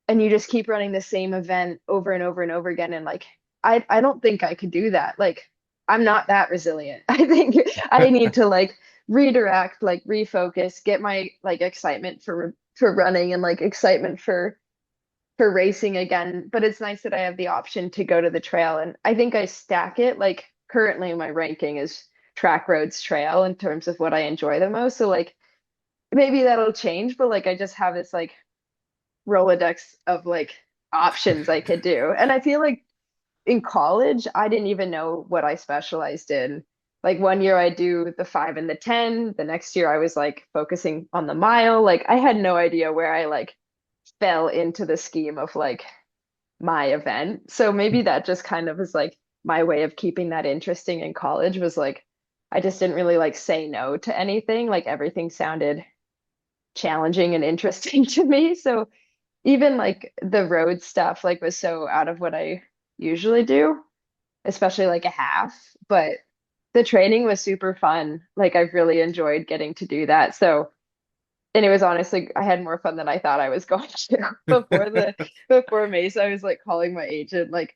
Speaker 2: and you just keep running the same event over and over and over again and like I don't think I could do that. Like I'm not that resilient. I think I need to like redirect, like refocus, get my like excitement for running and like excitement for racing again. But it's nice that I have the option to go to the trail and I think I stack it like currently my ranking is track roads trail in terms of what I enjoy the most. So like maybe that'll change, but like I just have this like Rolodex of like options I could do. And I feel like in college, I didn't even know what I specialized in. Like one year I do the 5 and the 10, the next year I was like focusing on the mile. Like I had no idea where I like fell into the scheme of like my event. So maybe that just kind of is like my way of keeping that interesting in college was like I just didn't really like say no to anything. Like everything sounded challenging and interesting to me. So even like the road stuff like was so out of what I usually do, especially like a half, but the training was super fun. Like I've really enjoyed getting to do that. So, and it was honestly I had more fun than I thought I was going to before Mesa. I was like calling my agent like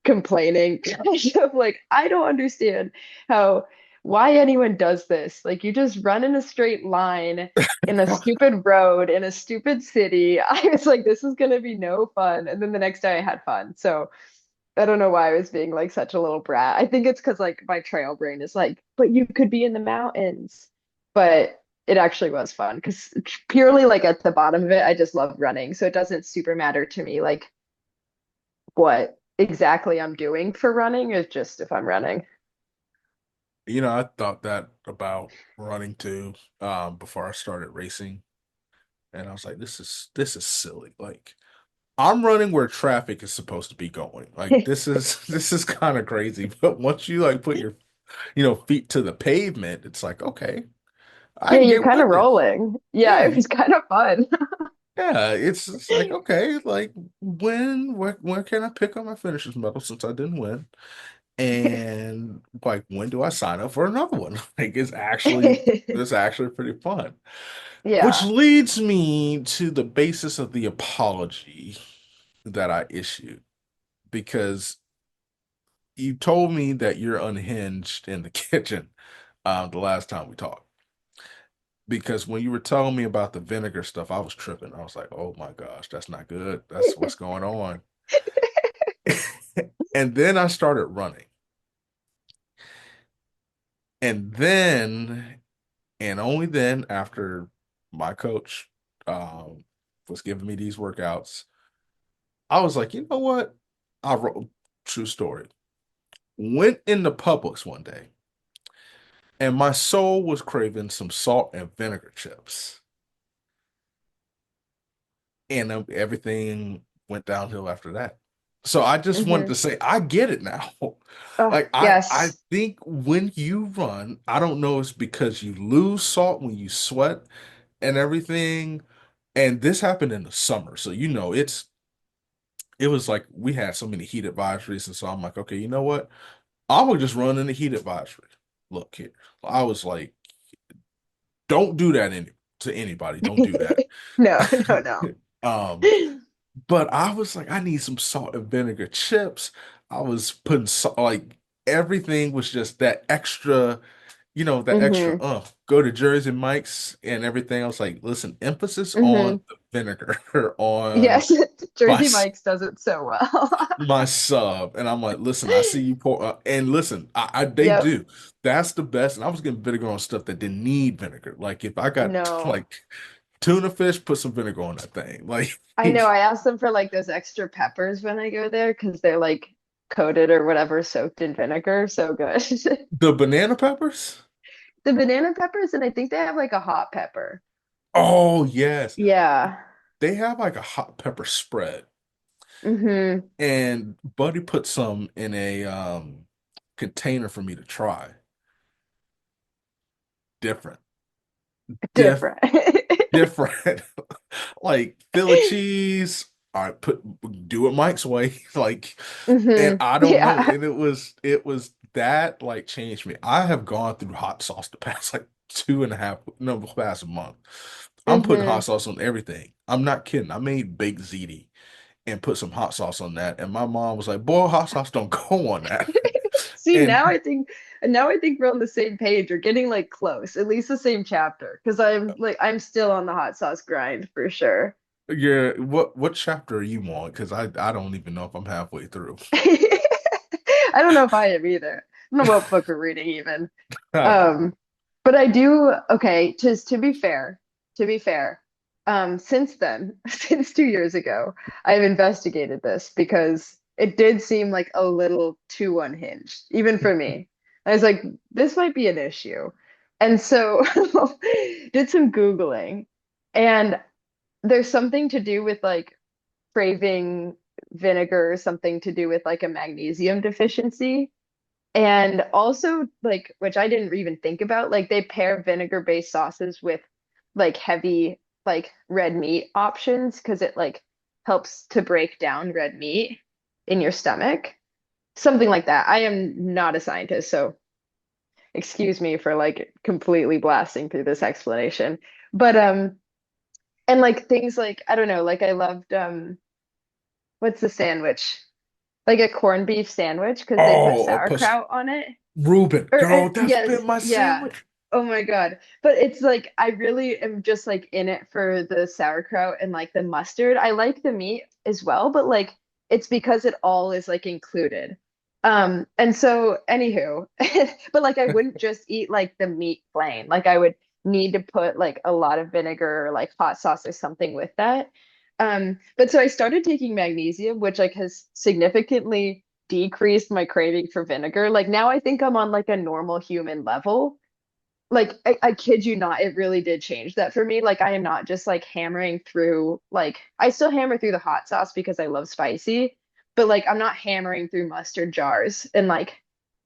Speaker 2: complaining kind of like I don't understand how why anyone does this. Like you just run in a straight line in a stupid road in a stupid city. I was like, this is gonna be no fun. And then the next day I had fun. So I don't know why I was being like such a little brat. I think it's because like my trail brain is like, but you could be in the mountains. But it actually was fun because purely like at the bottom of it, I just love running. So it doesn't super matter to me like what exactly I'm doing for running is just if I'm running.
Speaker 1: I thought that about running too, before I started racing, and I was like, this is silly. Like, I'm running where traffic is supposed to be going. Like, this is this is kind of crazy. But once you like put your, feet to the pavement, it's like, okay, I
Speaker 2: Yeah,
Speaker 1: can
Speaker 2: you're
Speaker 1: get
Speaker 2: kind of
Speaker 1: with it.
Speaker 2: rolling. Yeah,
Speaker 1: Yeah,
Speaker 2: it was kind of fun.
Speaker 1: yeah. It's like, okay, like when can I pick up my finisher's medal since I didn't win? And like, when do I sign up for another one? Like, it's actually pretty fun. Which
Speaker 2: Yeah.
Speaker 1: leads me to the basis of the apology that I issued, because you told me that you're unhinged in the kitchen, the last time we talked. Because when you were telling me about the vinegar stuff, I was tripping. I was like, oh my gosh, that's not good. That's what's going on. And then I started running. And then, and only then, after my coach was giving me these workouts, I was like, you know what? I wrote, true story. Went into Publix one day, and my soul was craving some salt and vinegar chips. And everything went downhill after that. So I just wanted
Speaker 2: Hmm.
Speaker 1: to say, I get it now.
Speaker 2: Oh,
Speaker 1: Like, I
Speaker 2: yes.
Speaker 1: think when you run, I don't know, it's because you lose salt when you sweat and everything. And this happened in the summer. So, it was like we had so many heat advisories. And so I'm like, okay, you know what? I would just run in the heat advisory. Look here. I was like, don't do that to anybody. Don't do that.
Speaker 2: No, no, no.
Speaker 1: Um, but I was like, I need some salt and vinegar chips. I was putting salt, like everything was just that extra, that extra,
Speaker 2: Hmm.
Speaker 1: go to Jersey Mike's and everything. I was like, listen, emphasis on
Speaker 2: Hmm.
Speaker 1: the vinegar on
Speaker 2: Yes,
Speaker 1: my
Speaker 2: Jersey Mike's does it so well.
Speaker 1: my sub. And I'm like, listen, I see you pour, and listen, they
Speaker 2: Yep.
Speaker 1: do. That's the best. And I was getting vinegar on stuff that didn't need vinegar. Like if I got
Speaker 2: No.
Speaker 1: like tuna fish, put some vinegar on that thing. Like
Speaker 2: I know I asked them for like those extra peppers when I go there because they're like coated or whatever, soaked in vinegar. So good.
Speaker 1: the banana peppers.
Speaker 2: The banana peppers, and I think they have like a hot pepper.
Speaker 1: Oh yes.
Speaker 2: Yeah.
Speaker 1: They have like a hot pepper spread.
Speaker 2: Mm-hmm.
Speaker 1: And Buddy put some in a container for me to try. Different. Diff
Speaker 2: Different.
Speaker 1: different. Like Philly cheese. All right, do it Mike's way. Like, and I don't know.
Speaker 2: Yeah.
Speaker 1: And it was that like changed me. I have gone through hot sauce the past like two and a half, no, the past month. I'm putting hot
Speaker 2: Hmm.
Speaker 1: sauce on everything. I'm not kidding. I made baked ziti and put some hot sauce on that. And my mom was like, boy, hot sauce don't go on that.
Speaker 2: See,
Speaker 1: And
Speaker 2: now I think we're on the same page. We're getting like close, at least the same chapter. Because I'm still on the hot sauce grind for sure.
Speaker 1: yeah, what chapter are you on? Because I don't even know if I'm halfway through.
Speaker 2: I don't know if I am either. I don't know what book we're reading even.
Speaker 1: I don't know.
Speaker 2: Um, but I do, okay, just to be fair, since then, since 2 years ago, I've investigated this because it did seem like a little too unhinged, even for me. I was like, this might be an issue. And so did some Googling, and there's something to do with like craving vinegar, something to do with like a magnesium deficiency. And also, like, which I didn't even think about, like they pair vinegar-based sauces with like heavy, like red meat options because it like helps to break down red meat in your stomach. Something like that. I am not a scientist, so excuse me for like completely blasting through this explanation. But and like things like I don't know, like I loved what's the sandwich? Like a corned beef sandwich because they put
Speaker 1: Oh,
Speaker 2: sauerkraut on it.
Speaker 1: Reuben,
Speaker 2: Or
Speaker 1: girl, that's been
Speaker 2: yes,
Speaker 1: my
Speaker 2: yeah.
Speaker 1: sandwich.
Speaker 2: Oh my God. But it's like I really am just like in it for the sauerkraut and like the mustard. I like the meat as well, but like it's because it all is like included. And so anywho, but like I wouldn't just eat like the meat plain. Like I would need to put like a lot of vinegar or like hot sauce or something with that. But so I started taking magnesium, which like has significantly decreased my craving for vinegar. Like now I think I'm on like a normal human level. Like I kid you not, it really did change that for me. Like I am not just like hammering through like I still hammer through the hot sauce because I love spicy, but like I'm not hammering through mustard jars and like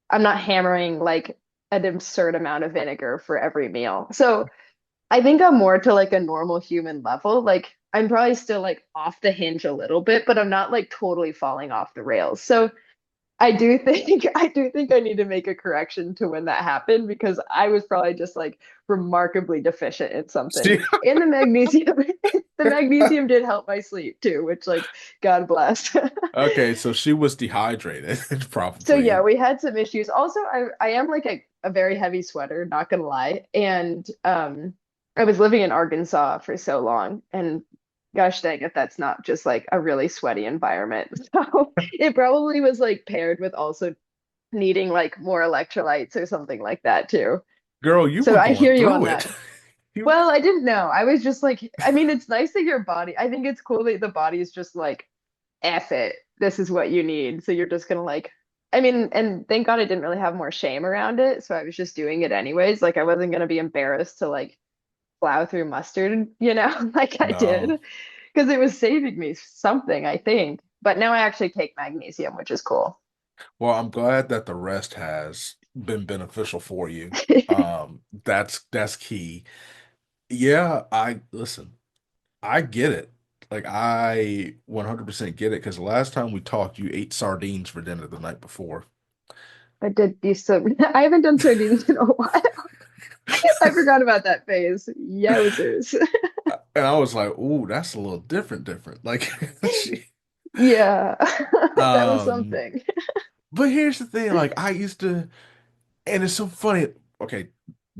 Speaker 2: I'm not hammering like an absurd amount of vinegar for every meal. So I think I'm more to like a normal human level. Like I'm probably still like off the hinge a little bit, but I'm not like totally falling off the rails. So I do think I need to make a correction to when that happened because I was probably just like remarkably deficient in something.
Speaker 1: See,
Speaker 2: And the magnesium the magnesium did help my sleep too, which like God bless.
Speaker 1: okay, so she was dehydrated,
Speaker 2: So yeah,
Speaker 1: probably.
Speaker 2: we had some issues. Also, I am like a very heavy sweater, not gonna lie. And I was living in Arkansas for so long and gosh dang if that's not just like a really sweaty environment. So it probably was like paired with also needing like more electrolytes or something like that too.
Speaker 1: Girl, you
Speaker 2: So
Speaker 1: were
Speaker 2: I
Speaker 1: going
Speaker 2: hear you on
Speaker 1: through it.
Speaker 2: that.
Speaker 1: You,
Speaker 2: Well, I didn't know. I was just like, I mean, it's nice that your body, I think it's cool that the body is just like, F it. This is what you need. So you're just gonna like, I mean, and thank God I didn't really have more shame around it. So I was just doing it anyways. Like I wasn't gonna be embarrassed to like plow through mustard, like I did,
Speaker 1: no.
Speaker 2: because it was saving me something, I think. But now I actually take magnesium, which is cool.
Speaker 1: Well, I'm glad that the rest has been beneficial for you. That's key. Yeah, I listen. I get it. Like I 100% get it because the last time we talked, you ate sardines for dinner the night before.
Speaker 2: I did do some, I haven't done sardines in a while. I forgot about that phase. Yowzers.
Speaker 1: And I was like, "Ooh, that's a little different." Like she
Speaker 2: Yeah, that was
Speaker 1: um
Speaker 2: something.
Speaker 1: but here's the thing, like I used to and it's so funny. Okay,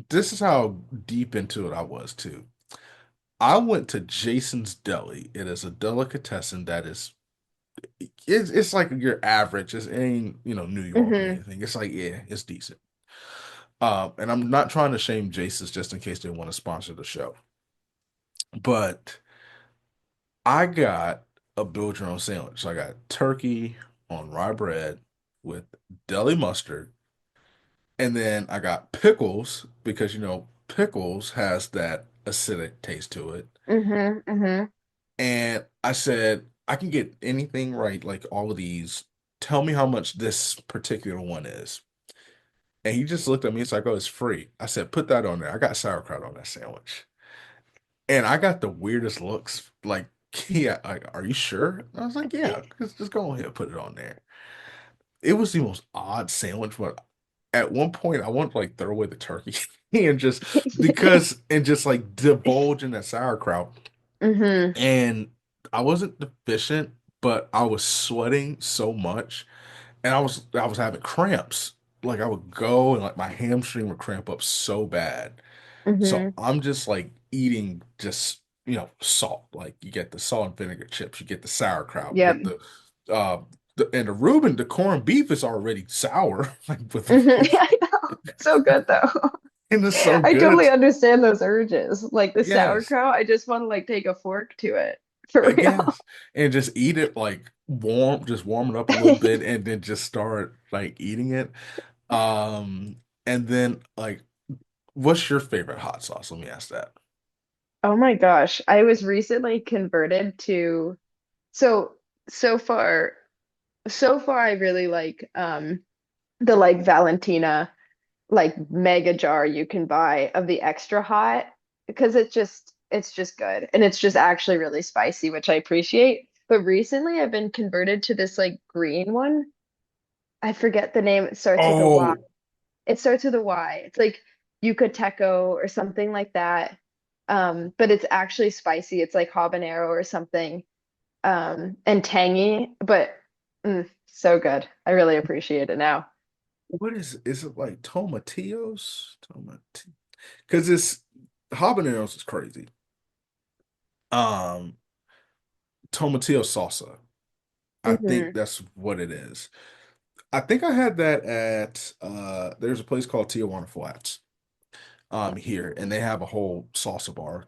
Speaker 1: this is how deep into it I was too. I went to Jason's Deli. It is a delicatessen that is it's like your average. It ain't, New York or
Speaker 2: Hmm.
Speaker 1: anything. It's like, yeah, it's decent. And I'm not trying to shame Jason's just in case they want to sponsor the show. But I got a build your own sandwich. So I got turkey on rye bread with deli mustard. And then I got pickles because, pickles has that acidic taste to it.
Speaker 2: Hmm. Hmm.
Speaker 1: And I said, I can get anything right, like all of these. Tell me how much this particular one is. And he just looked at me. It's like, oh, it's free. I said, put that on there. I got sauerkraut on that sandwich. And I got the weirdest looks. Like, yeah, like, are you sure? I was like, yeah, just go ahead and put it on there. It was the most odd sandwich, but at one point I wanted to like throw away the turkey and just and just like divulge in that sauerkraut.
Speaker 2: Hmm.
Speaker 1: And I wasn't deficient, but I was sweating so much and I was having cramps. Like I would go and like my hamstring would cramp up so bad. So
Speaker 2: Hmm.
Speaker 1: I'm just like eating just, salt. Like you get the salt and vinegar chips, you get the sauerkraut, you
Speaker 2: Yep.
Speaker 1: get uh and the Reuben, the corned beef is already sour, like with
Speaker 2: I know. So good though.
Speaker 1: and it's so
Speaker 2: I totally
Speaker 1: good.
Speaker 2: understand those urges. Like the
Speaker 1: Yes.
Speaker 2: sauerkraut, I just want to like take a fork to it for real.
Speaker 1: Yes. And just eat it like warm, just warm it up a little bit and then just start like eating it. And then like what's your favorite hot sauce? Let me ask that.
Speaker 2: Oh my gosh. I was recently converted to so so far so far I really like the like Valentina like mega jar you can buy of the extra hot because it's just good and it's just actually really spicy, which I appreciate. But recently I've been converted to this like green one. I forget the name. It starts with a Y.
Speaker 1: Oh,
Speaker 2: It starts with a Y. It's like Yucateco or something like that. But it's actually spicy. It's like habanero or something. And tangy, but so good. I really appreciate it now.
Speaker 1: what is it like tomatillos? Because it's habaneros is crazy. Um, Tomatillo salsa. I think
Speaker 2: Hmm.
Speaker 1: that's what it is. I think I had that at there's a place called Tijuana Flats here and they have a whole salsa bar.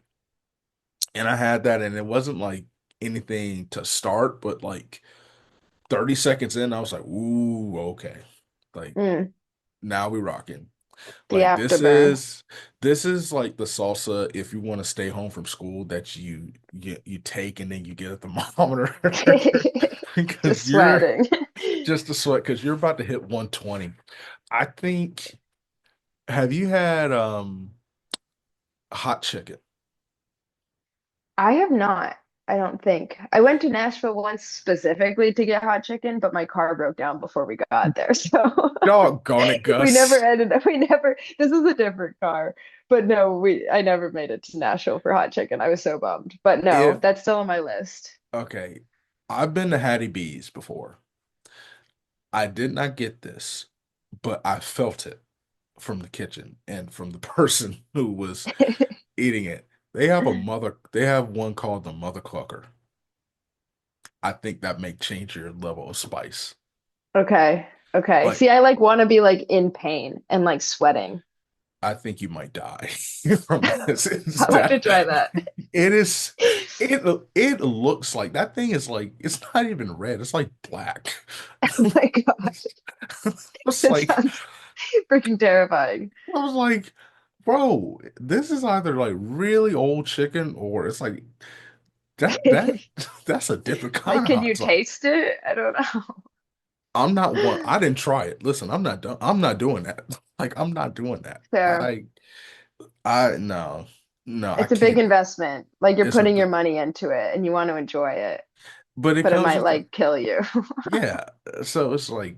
Speaker 1: And I had that and it wasn't like anything to start, but like 30 seconds in, I was like, ooh, okay. Like
Speaker 2: Mm,
Speaker 1: now we rocking.
Speaker 2: the
Speaker 1: Like
Speaker 2: afterburn.
Speaker 1: this is like the salsa if you want to stay home from school that you take and then you get a thermometer
Speaker 2: Just
Speaker 1: because you're
Speaker 2: sweating.
Speaker 1: just a sweat because you're about to hit 120. I think have you had hot chicken?
Speaker 2: I have not, I don't think. I went to Nashville once specifically to get hot chicken, but my car broke down before we got there. So
Speaker 1: Doggone it,
Speaker 2: we never
Speaker 1: Gus.
Speaker 2: ended up, we never, this is a different car. But no, I never made it to Nashville for hot chicken. I was so bummed. But no,
Speaker 1: If
Speaker 2: that's still on my list.
Speaker 1: okay, I've been to Hattie B's before. I did not get this, but I felt it from the kitchen and from the person who was eating it. They have one called the Mother Clucker. I think that may change your level of spice.
Speaker 2: Okay. Okay.
Speaker 1: Like,
Speaker 2: See, I like want to be like in pain and like sweating.
Speaker 1: I think you might die from this. It's
Speaker 2: I'll have to
Speaker 1: that
Speaker 2: try that.
Speaker 1: it is it it looks like that thing is like it's not even red, it's like black.
Speaker 2: Oh my God.
Speaker 1: It's
Speaker 2: It
Speaker 1: like
Speaker 2: sounds freaking terrifying.
Speaker 1: I was like, bro, this is either like really old chicken or it's like that that's a different kind
Speaker 2: Like,
Speaker 1: of
Speaker 2: can you
Speaker 1: hot sauce.
Speaker 2: taste it? I don't
Speaker 1: I'm not one.
Speaker 2: know.
Speaker 1: I didn't try it. Listen, I'm not done. I'm not doing that. Like I'm not doing that.
Speaker 2: Fair.
Speaker 1: I no, no, I
Speaker 2: It's a big
Speaker 1: can't.
Speaker 2: investment. Like you're
Speaker 1: It's a
Speaker 2: putting your
Speaker 1: bit,
Speaker 2: money into it and you want to enjoy it,
Speaker 1: but it
Speaker 2: but it
Speaker 1: comes
Speaker 2: might
Speaker 1: with
Speaker 2: like kill you.
Speaker 1: yeah. So it's like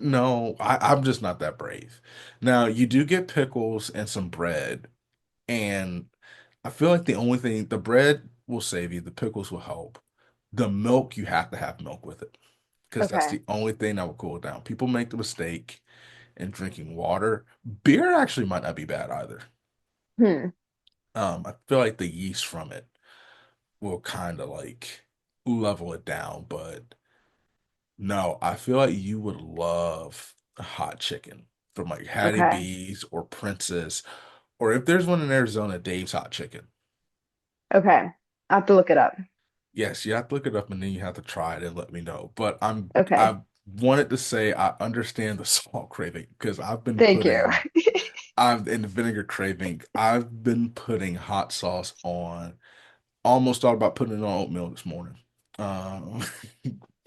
Speaker 1: no, I'm just not that brave. Now you do get pickles and some bread, and I feel like the only thing the bread will save you, the pickles will help. The milk, you have to have milk with it because that's
Speaker 2: Okay.
Speaker 1: the only thing that will cool it down. People make the mistake in drinking water. Beer actually might not be bad either.
Speaker 2: Hmm.
Speaker 1: I feel like the yeast from it will kind of like level it down, but no, I feel like you would love hot chicken from like Hattie
Speaker 2: Okay.
Speaker 1: B's or Princess, or if there's one in Arizona, Dave's Hot Chicken.
Speaker 2: Okay. I have to look it up.
Speaker 1: Yes, you have to look it up and then you have to try it and let me know. But
Speaker 2: Okay.
Speaker 1: I wanted to say I understand the salt craving because
Speaker 2: Thank you.
Speaker 1: I've in the vinegar craving. I've been putting hot sauce on. Almost thought about putting it on oatmeal this morning. Um,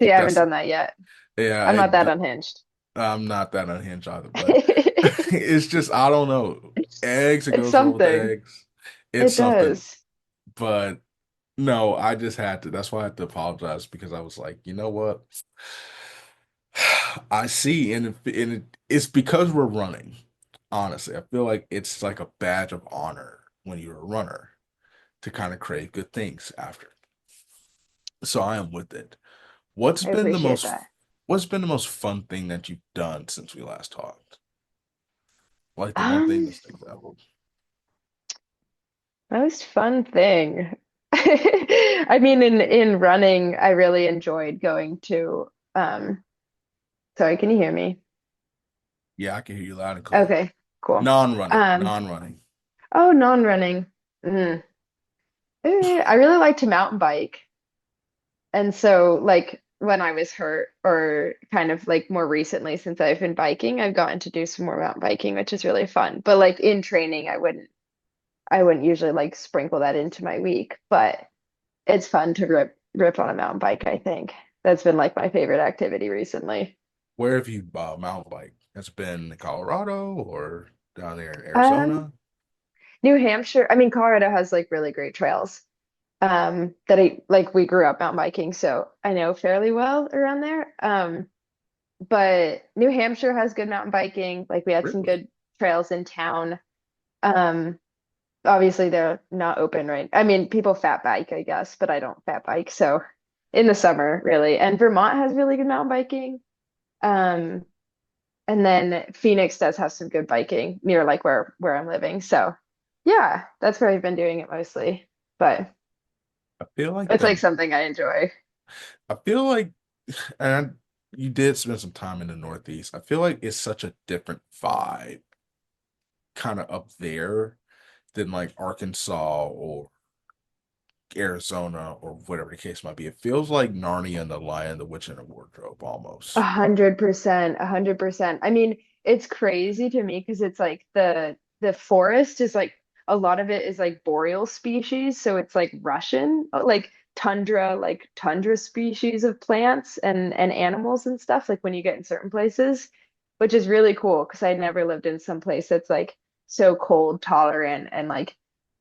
Speaker 2: See, I haven't
Speaker 1: that's
Speaker 2: done that yet.
Speaker 1: yeah,
Speaker 2: I'm not that unhinged.
Speaker 1: I'm not that unhinged either, but it's just I don't know. Eggs, it
Speaker 2: It's
Speaker 1: goes well with
Speaker 2: something.
Speaker 1: eggs. It's
Speaker 2: It
Speaker 1: something,
Speaker 2: does.
Speaker 1: but no, I just had to. That's why I had to apologize because I was like, you know what? I see, it's because we're running. Honestly, I feel like it's like a badge of honor when you're a runner to kind of crave good things after. So I am with it. What's
Speaker 2: I
Speaker 1: been the
Speaker 2: appreciate
Speaker 1: most
Speaker 2: that.
Speaker 1: what's been the most fun thing that you've done since we last talked? Like the one thing
Speaker 2: Um,
Speaker 1: that sticks out.
Speaker 2: Most fun thing. I mean, in running, I really enjoyed going to sorry, can you hear me?
Speaker 1: Yeah, I can hear you loud and clear.
Speaker 2: Okay, cool.
Speaker 1: Non-running,
Speaker 2: Um,
Speaker 1: non-running.
Speaker 2: oh, non-running. Mm. I really like to mountain bike. And so like when I was hurt or kind of like more recently since I've been biking, I've gotten to do some more mountain biking, which is really fun. But like in training, I wouldn't usually like sprinkle that into my week, but it's fun to rip on a mountain bike, I think. That's been like my favorite activity recently.
Speaker 1: Where have you mountain bike? Has it been in Colorado or down there in
Speaker 2: Um,
Speaker 1: Arizona?
Speaker 2: New Hampshire, I mean Colorado has like really great trails. That I like we grew up mountain biking, so I know fairly well around there. But New Hampshire has good mountain biking. Like we had some
Speaker 1: Really?
Speaker 2: good trails in town. Um, Obviously they're not open right. I mean, people fat bike, I guess, but I don't fat bike. So in the summer, really. And Vermont has really good mountain biking. Um, and then Phoenix does have some good biking near like where I'm living. So yeah, that's where I've been doing it mostly. But
Speaker 1: I feel like
Speaker 2: it's like something I enjoy.
Speaker 1: I feel like, and you did spend some time in the Northeast. I feel like it's such a different vibe, kind of up there than like Arkansas or Arizona or whatever the case might be. It feels like Narnia and the Lion, the Witch, and the Wardrobe almost.
Speaker 2: 100%, 100%. I mean, it's crazy to me because it's like the forest is like a lot of it is like boreal species, so it's like Russian, like tundra species of plants and animals and stuff, like when you get in certain places, which is really cool because I never lived in some place that's like so cold tolerant and like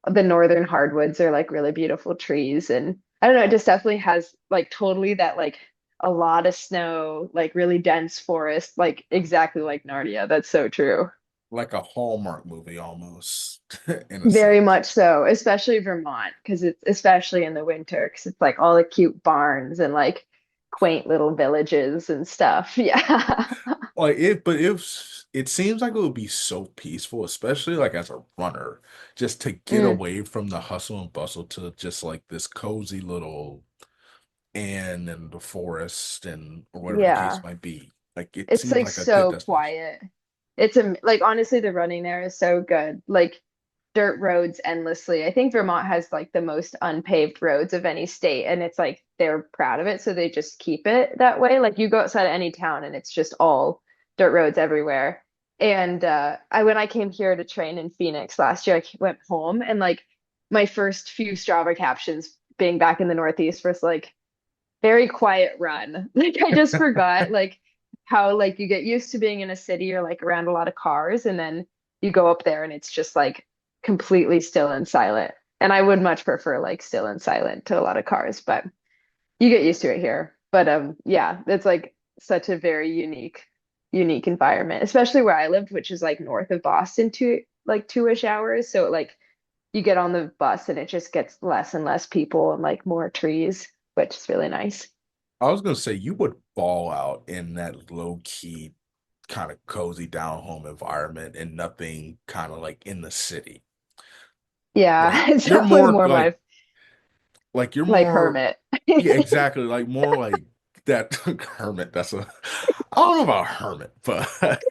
Speaker 2: the northern hardwoods are like really beautiful trees and I don't know, it just definitely has like totally that like a lot of snow, like really dense forest, like exactly like Narnia. That's so true.
Speaker 1: Like a Hallmark movie almost, in a
Speaker 2: Very
Speaker 1: sense.
Speaker 2: much so, especially Vermont, because it's especially in the winter, because it's like all the cute barns and like quaint little villages and stuff. Yeah.
Speaker 1: Like it seems like it would be so peaceful, especially like as a runner, just to get
Speaker 2: Mm,
Speaker 1: away from the hustle and bustle to just like this cozy little inn and the forest and or whatever the case
Speaker 2: yeah.
Speaker 1: might be. Like it
Speaker 2: It's
Speaker 1: seems
Speaker 2: like
Speaker 1: like a good
Speaker 2: so
Speaker 1: destination.
Speaker 2: quiet. It's a like honestly the running there is so good. Like dirt roads endlessly. I think Vermont has like the most unpaved roads of any state and it's like they're proud of it so they just keep it that way. Like you go outside of any town and it's just all dirt roads everywhere. And I when I came here to train in Phoenix last year, went home and like my first few Strava captions being back in the Northeast was like very quiet run. Like I just forgot like how like you get used to being in a city or like around a lot of cars and then you go up there and it's just like completely still and silent. And I would much prefer like still and silent to a lot of cars, but you get used to it here. But yeah, it's like such a very unique environment, especially where I lived, which is like north of Boston like 2-ish hours. So like you get on the bus and it just gets less and less people and like more trees, which is really nice.
Speaker 1: I was gonna say you would fall out in that low key, kind of cozy down home environment and nothing kind of like in the city.
Speaker 2: Yeah,
Speaker 1: Like
Speaker 2: it's
Speaker 1: you're
Speaker 2: definitely
Speaker 1: more
Speaker 2: more my
Speaker 1: like you're
Speaker 2: like
Speaker 1: more
Speaker 2: hermit.
Speaker 1: yeah, exactly. Like more like that hermit. That's a I don't know about hermit, but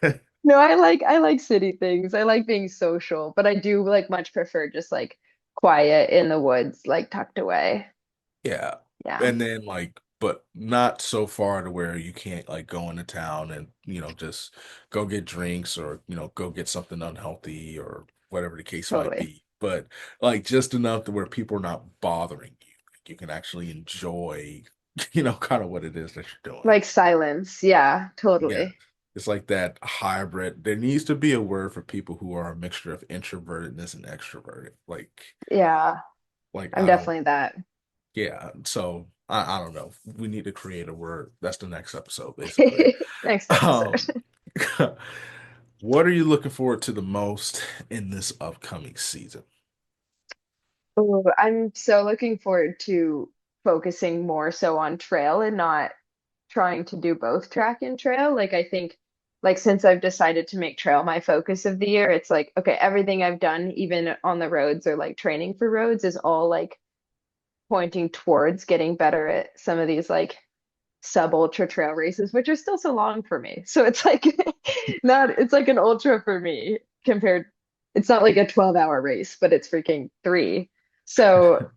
Speaker 2: No, I like city things. I like being social, but I do like much prefer just like quiet in the woods, like tucked away.
Speaker 1: yeah.
Speaker 2: Yeah,
Speaker 1: And then like but not so far to where you can't like go into town and just go get drinks or go get something unhealthy or whatever the case might
Speaker 2: totally.
Speaker 1: be. But like just enough to where people are not bothering you. Like, you can actually enjoy. kind of what it is that you're doing.
Speaker 2: Like silence. Yeah,
Speaker 1: Yeah.
Speaker 2: totally.
Speaker 1: It's like that hybrid. There needs to be a word for people who are a mixture of introvertedness and extroverted.
Speaker 2: Yeah,
Speaker 1: Like
Speaker 2: I'm
Speaker 1: I don't,
Speaker 2: definitely that.
Speaker 1: yeah. So I don't know. We need to create a word. That's the next episode, basically.
Speaker 2: Next
Speaker 1: Um,
Speaker 2: episode.
Speaker 1: what are you looking forward to the most in this upcoming season?
Speaker 2: Ooh, I'm so looking forward to focusing more so on trail and not trying to do both track and trail. Like I think like since I've decided to make trail my focus of the year, it's like, okay, everything I've done, even on the roads or like training for roads, is all like pointing towards getting better at some of these like sub ultra trail races, which are still so long for me. So it's like not it's like an ultra for me compared it's not like a 12-hour race, but it's freaking three. So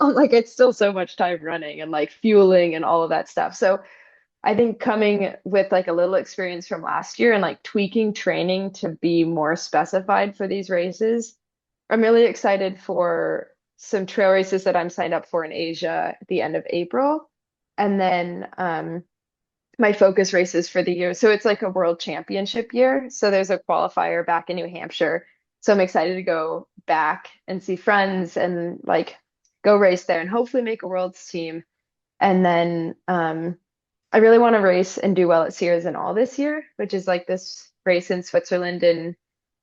Speaker 2: like it's still so much time running and like fueling and all of that stuff. So I think coming with like a little experience from last year and like tweaking training to be more specified for these races. I'm really excited for some trail races that I'm signed up for in Asia at the end of April. And then my focus races for the year. So it's like a world championship year. So there's a qualifier back in New Hampshire. So I'm excited to go back and see friends and like go race there and hopefully make a world's team. And then I really want to race and do well at Sears and All this year, which is like this race in Switzerland in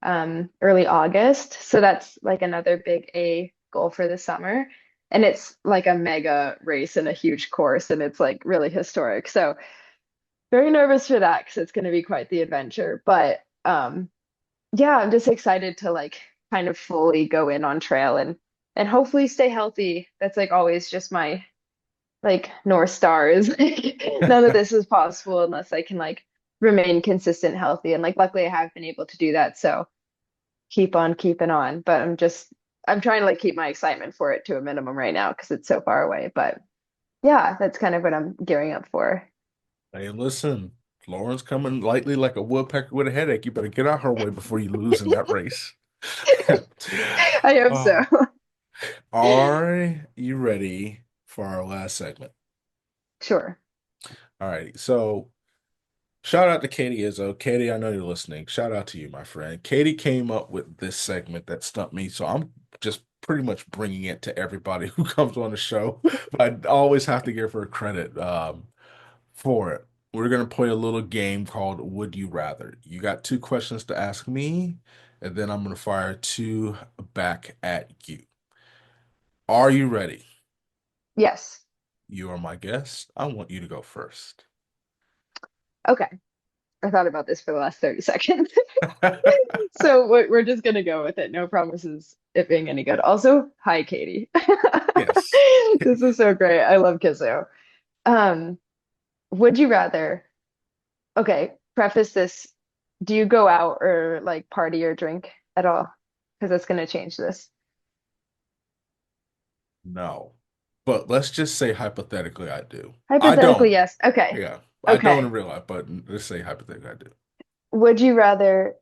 Speaker 2: early August. So that's like another big A goal for the summer. And it's like a mega race and a huge course, and it's like really historic. So very nervous for that because it's going to be quite the adventure. But yeah, I'm just excited to like kind of fully go in on trail and hopefully stay healthy. That's like always just my like North Star is like none of this is possible unless I can like remain consistent healthy. And like luckily I have been able to do that. So keep on keeping on. But I'm trying to like keep my excitement for it to a minimum right now because it's so far away. But yeah, that's kind of what I'm gearing up for.
Speaker 1: Hey, listen, Lauren's coming lightly like a woodpecker with a headache. You better get out her way before you lose in that race.
Speaker 2: I hope so.
Speaker 1: Oh, are you ready for our last segment?
Speaker 2: Sure.
Speaker 1: All righty. So, shout out to Katie Izzo. Katie, I know you're listening. Shout out to you, my friend. Katie came up with this segment that stumped me, so I'm just pretty much bringing it to everybody who comes on the show. But I always have to give her credit. For it. We're going to play a little game called Would You Rather. You got two questions to ask me, and then I'm going to fire two back at you. Are you ready?
Speaker 2: Yes.
Speaker 1: You are my guest. I want you to go first.
Speaker 2: Okay. I thought about this for the last 30 seconds. So we're just gonna go with it. No promises it being any good. Also, hi, Katie.
Speaker 1: Yes.
Speaker 2: This is so great. I love Kisso. Um, would you rather, okay, preface this. Do you go out or like party or drink at all? Because that's gonna change this.
Speaker 1: No. But let's just say hypothetically I do. I
Speaker 2: Hypothetically,
Speaker 1: don't.
Speaker 2: yes. Okay.
Speaker 1: Yeah. I don't in
Speaker 2: Okay.
Speaker 1: real life, but let's say hypothetically I do.
Speaker 2: Would you rather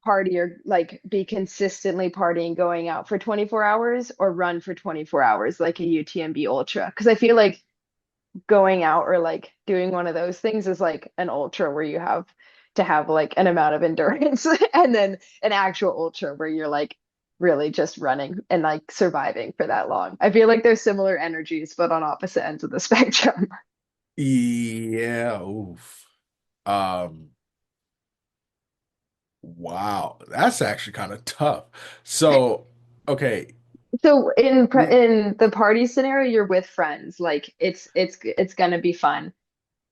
Speaker 2: party or like be consistently partying going out for 24 hours or run for 24 hours like a UTMB ultra? Because I feel like going out or like doing one of those things is like an ultra where you have to have like an amount of endurance and then an actual ultra where you're like really just running and like surviving for that long. I feel like there's similar energies but on opposite ends of the spectrum.
Speaker 1: Yeah. Oof. Um, wow. That's actually kind of tough. So, okay.
Speaker 2: So in the party scenario, you're with friends, like it's gonna be fun.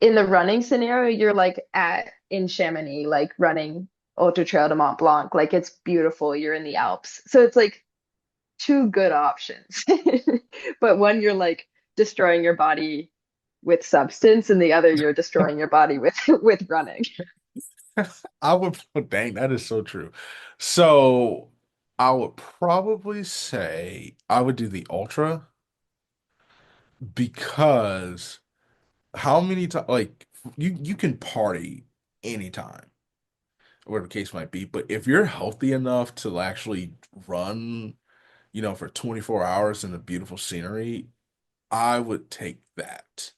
Speaker 2: In the running scenario, you're like at in Chamonix, like running Ultra Trail to Mont Blanc, like it's beautiful. You're in the Alps, so it's like two good options. But one, you're like destroying your body with substance, and the other, you're destroying your body with with running.
Speaker 1: I would, dang, that is so true. So I would probably say I would do the ultra because how many times, like you can party anytime, whatever the case might be, but if you're healthy enough to actually run, for 24 hours in the beautiful scenery, I would take that.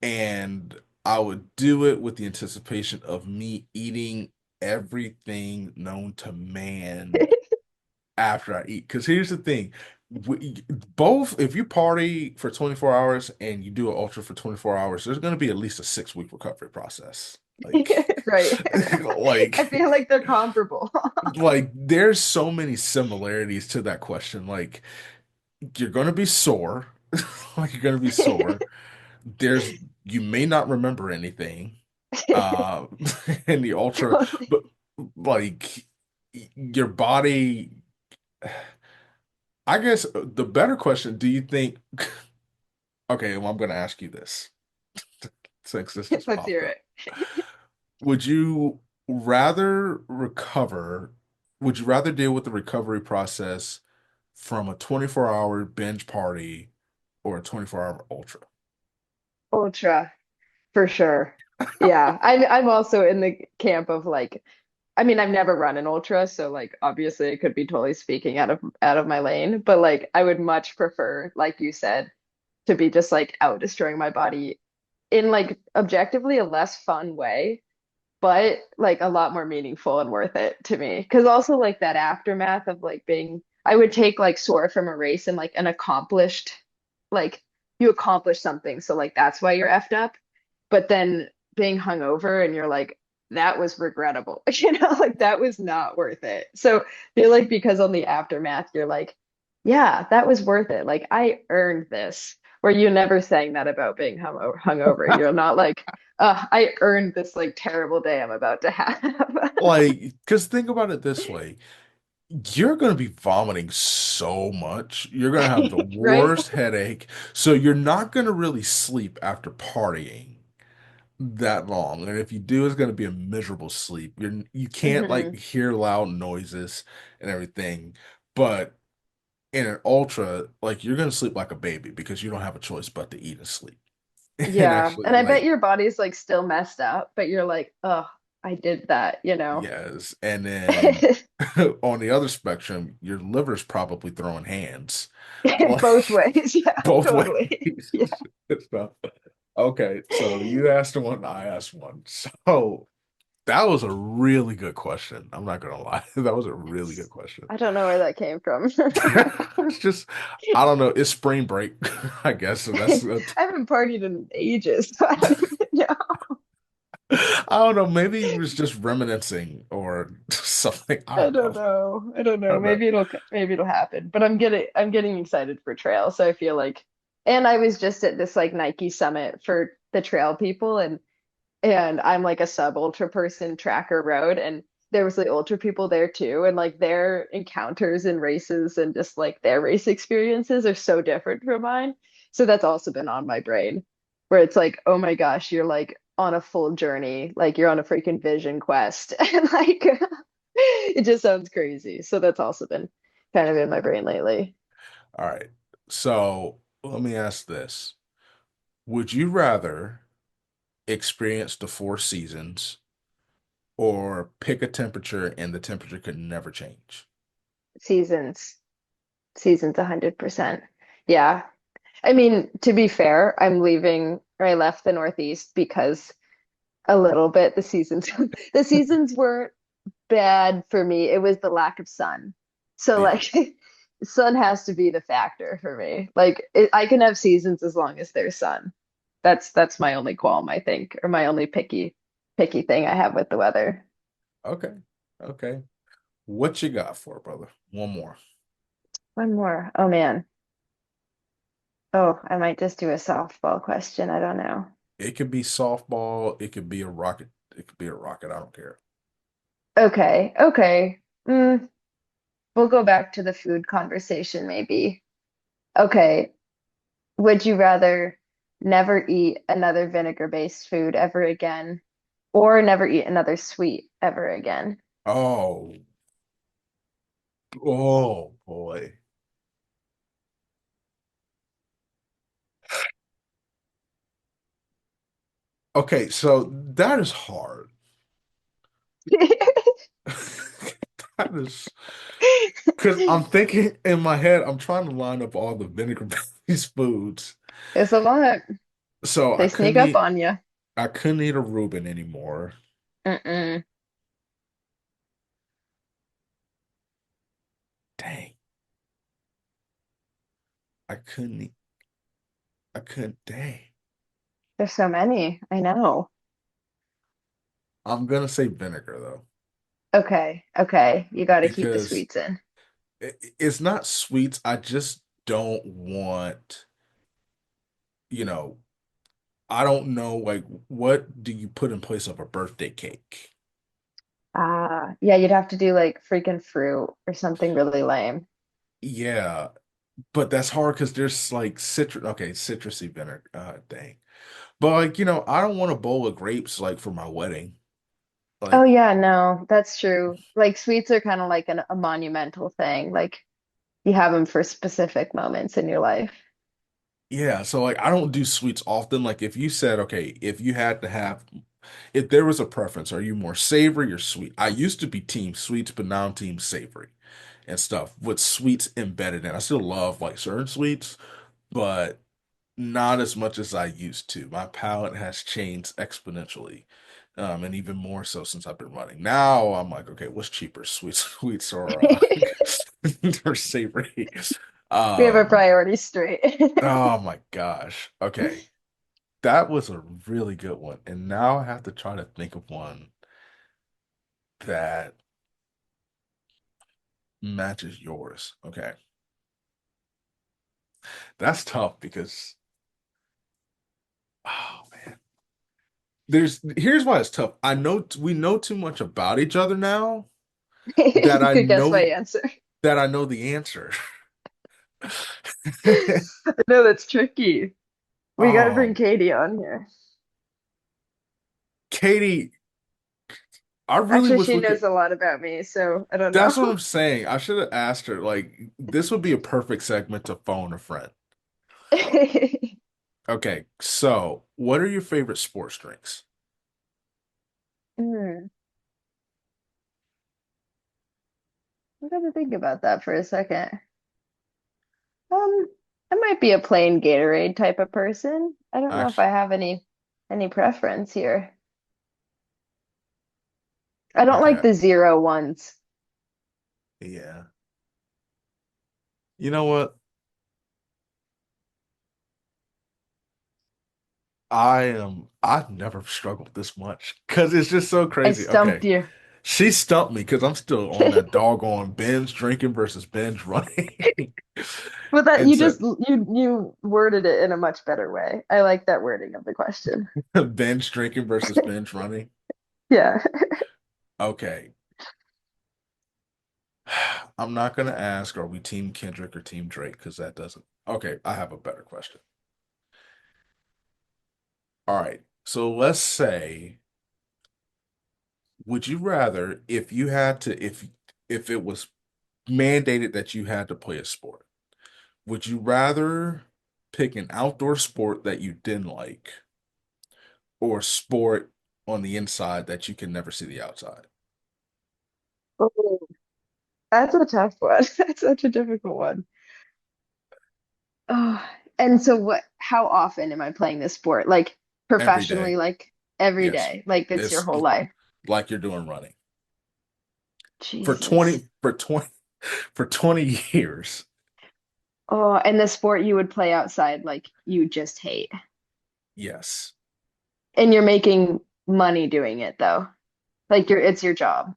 Speaker 1: And I would do it with the anticipation of me eating everything known to man after I eat. Because here's the thing, both if you party for 24 hours and you do an ultra for 24 hours, there's going to be at least a 6 week recovery process. Like,
Speaker 2: Right. I
Speaker 1: like,
Speaker 2: feel like they're comparable.
Speaker 1: there's so many similarities to that question. Like, you're going to be sore. Like, you're going to be sore. There's, you may not remember anything uh in the ultra,
Speaker 2: Totally.
Speaker 1: but like your body, I guess the better question, do you think, okay, well, I'm going to ask you this since this just
Speaker 2: Let's
Speaker 1: popped
Speaker 2: hear
Speaker 1: up.
Speaker 2: it.
Speaker 1: Would you rather recover, would you rather deal with the recovery process from a 24-hour binge party or a 24-hour ultra?
Speaker 2: Ultra, for sure. Yeah. I'm also in the camp of like, I mean, I've never run an ultra, so like obviously I could be totally speaking out of my lane, but like I would much prefer, like you said, to be just like out destroying my body in like objectively a less fun way, but like a lot more meaningful and worth it to me. Because also like that aftermath of like being, I would take like sore from a race and like an accomplished, like you accomplished something. So like that's why you're effed up. But then being hungover and you're like, that was regrettable, like that was not worth it. So I feel like because on the aftermath, you're like, yeah, that was worth it. Like I earned this. Where you're never saying that about being hungover. You're not like, I earned this like terrible day I'm about to have.
Speaker 1: Like, because think about it this way. You're going to be vomiting so much. You're going to have the
Speaker 2: Right?
Speaker 1: worst headache. So you're not going to really sleep after partying that long. And if you do, it's going to be a miserable sleep. You can't like
Speaker 2: Hmm.
Speaker 1: hear loud noises and everything. But in an ultra, like you're going to sleep like a baby because you don't have a choice but to eat and sleep. And
Speaker 2: Yeah.
Speaker 1: actually,
Speaker 2: And I bet
Speaker 1: like,
Speaker 2: your body's like still messed up, but you're like, oh, I did that.
Speaker 1: yes. And then on the other spectrum, your liver's probably throwing hands. Like,
Speaker 2: Both ways. Yeah,
Speaker 1: both
Speaker 2: totally.
Speaker 1: ways.
Speaker 2: Yeah.
Speaker 1: So, okay, so you asked one, I asked one. So that was a really good question. I'm not gonna lie. That was a really good question.
Speaker 2: I don't know where that came from.
Speaker 1: It's just, I don't know. It's spring break, I guess. So
Speaker 2: I haven't partied in ages, so I don't even know.
Speaker 1: I don't know. Maybe it was just reminiscing or something. I
Speaker 2: I
Speaker 1: don't
Speaker 2: don't
Speaker 1: know.
Speaker 2: know. I don't
Speaker 1: I
Speaker 2: know.
Speaker 1: don't know.
Speaker 2: Maybe it'll happen. But I'm getting excited for trail. So I feel like, and I was just at this like Nike summit for the trail people, and I'm like a sub ultra person, tracker road, and there was like ultra people there too, and like their encounters and races and just like their race experiences are so different from mine. So that's also been on my brain, where it's like, oh my gosh, you're like on a full journey, like you're on a freaking vision quest, and like it just sounds crazy. So that's also been kind of in my brain lately.
Speaker 1: All right. So let me ask this. Would you rather experience the four seasons or pick a temperature and the temperature could never change?
Speaker 2: Seasons, seasons 100%. Yeah. I mean, to be fair, I'm leaving or I left the Northeast because a little bit the seasons weren't bad for me. It was the lack of sun. So
Speaker 1: Yeah.
Speaker 2: like sun has to be the factor for me. Like I can have seasons as long as there's sun. That's my only qualm, I think, or my only picky thing I have with the weather.
Speaker 1: Okay. Okay. What you got for it, brother? One more.
Speaker 2: One more. Oh man. Oh, I might just do a softball question. I don't know.
Speaker 1: It could be softball. It could be a rocket. It could be a rocket. I don't care.
Speaker 2: Okay. Okay. We'll go back to the food conversation maybe. Okay. Would you rather never eat another vinegar-based food ever again, or never eat another sweet ever again?
Speaker 1: Oh, oh boy. Okay, so that is hard. That is because I'm thinking in my head, I'm trying to line up all the vinegar. these foods.
Speaker 2: It's a lot.
Speaker 1: So
Speaker 2: They sneak up on you.
Speaker 1: I couldn't eat a Reuben anymore.
Speaker 2: Mm-mm.
Speaker 1: Dang. I couldn't eat, I couldn't, dang.
Speaker 2: There's so many. I know.
Speaker 1: I'm gonna say vinegar though,
Speaker 2: Okay. Okay. You got to keep the
Speaker 1: because
Speaker 2: sweets in.
Speaker 1: it's not sweets. I just don't want, you know, I don't know, like, what do you put in place of a birthday cake?
Speaker 2: Ah, yeah, you'd have to do like freaking fruit or something really lame.
Speaker 1: Yeah, but that's hard because there's like citrus. Okay, citrusy vinegar. Dang. But like, I don't want a bowl of grapes like for my wedding.
Speaker 2: Oh
Speaker 1: Like,
Speaker 2: yeah, no, that's true. Like sweets are kind of like a monumental thing. Like you have them for specific moments in your life.
Speaker 1: yeah, so like I don't do sweets often. Like if you said, okay, if you had to have, if there was a preference, are you more savory or sweet? I used to be team sweets, but now I'm team savory and stuff with sweets embedded in. I still love like certain sweets, but not as much as I used to. My palate has changed exponentially. And even more so since I've been running. Now I'm like, okay, what's cheaper, sweets or savory?
Speaker 2: We have our
Speaker 1: Um,
Speaker 2: priorities straight.
Speaker 1: oh my gosh. Okay. That was a really good one. And now I have to try to think of one that matches yours. Okay. That's tough because, oh man. Here's why it's tough. We know too much about each other now that
Speaker 2: You
Speaker 1: I
Speaker 2: could guess my
Speaker 1: know
Speaker 2: answer.
Speaker 1: the answer.
Speaker 2: I know that's tricky. We got to bring
Speaker 1: Um,
Speaker 2: Katie on here.
Speaker 1: Katie, I really
Speaker 2: Actually,
Speaker 1: was
Speaker 2: she
Speaker 1: looking.
Speaker 2: knows a lot about me, so I don't know.
Speaker 1: That's what I'm saying. I should have asked her. Like, this would be a perfect segment to phone a friend. Okay, so what are your favorite sports drinks?
Speaker 2: Hmm. I got to think about that for a second. Um, I might be a plain Gatorade type of person. I don't know if I
Speaker 1: Actually,
Speaker 2: have any preference here. I don't like
Speaker 1: okay,
Speaker 2: the zero ones.
Speaker 1: yeah. You know what? I've never struggled this much because it's just so
Speaker 2: I
Speaker 1: crazy.
Speaker 2: stumped
Speaker 1: Okay.
Speaker 2: you.
Speaker 1: She stumped me because I'm still on that doggone binge drinking versus binge running.
Speaker 2: But that
Speaker 1: And
Speaker 2: you
Speaker 1: so
Speaker 2: just you worded it in a much better way. I like that wording of the question.
Speaker 1: binge drinking versus binge running.
Speaker 2: Yeah.
Speaker 1: Okay. I'm not gonna ask, are we team Kendrick or team Drake? Because that doesn't. Okay, I have a better question. All right. So let's say, would you rather, if you had to, if it was mandated that you had to play a sport, would you rather pick an outdoor sport that you didn't like or a sport on the inside that you can never see the outside?
Speaker 2: Oh, that's a tough one. That's such a difficult one. Oh, and so how often am I playing this sport? Like
Speaker 1: Every day.
Speaker 2: professionally, like every
Speaker 1: Yes.
Speaker 2: day, like it's your
Speaker 1: It's
Speaker 2: whole life.
Speaker 1: like you're doing running. For
Speaker 2: Jesus.
Speaker 1: 20 for 20 for 20 years.
Speaker 2: Oh, and the sport you would play outside, like you just hate.
Speaker 1: Yes.
Speaker 2: And you're making money doing it though. Like it's your job.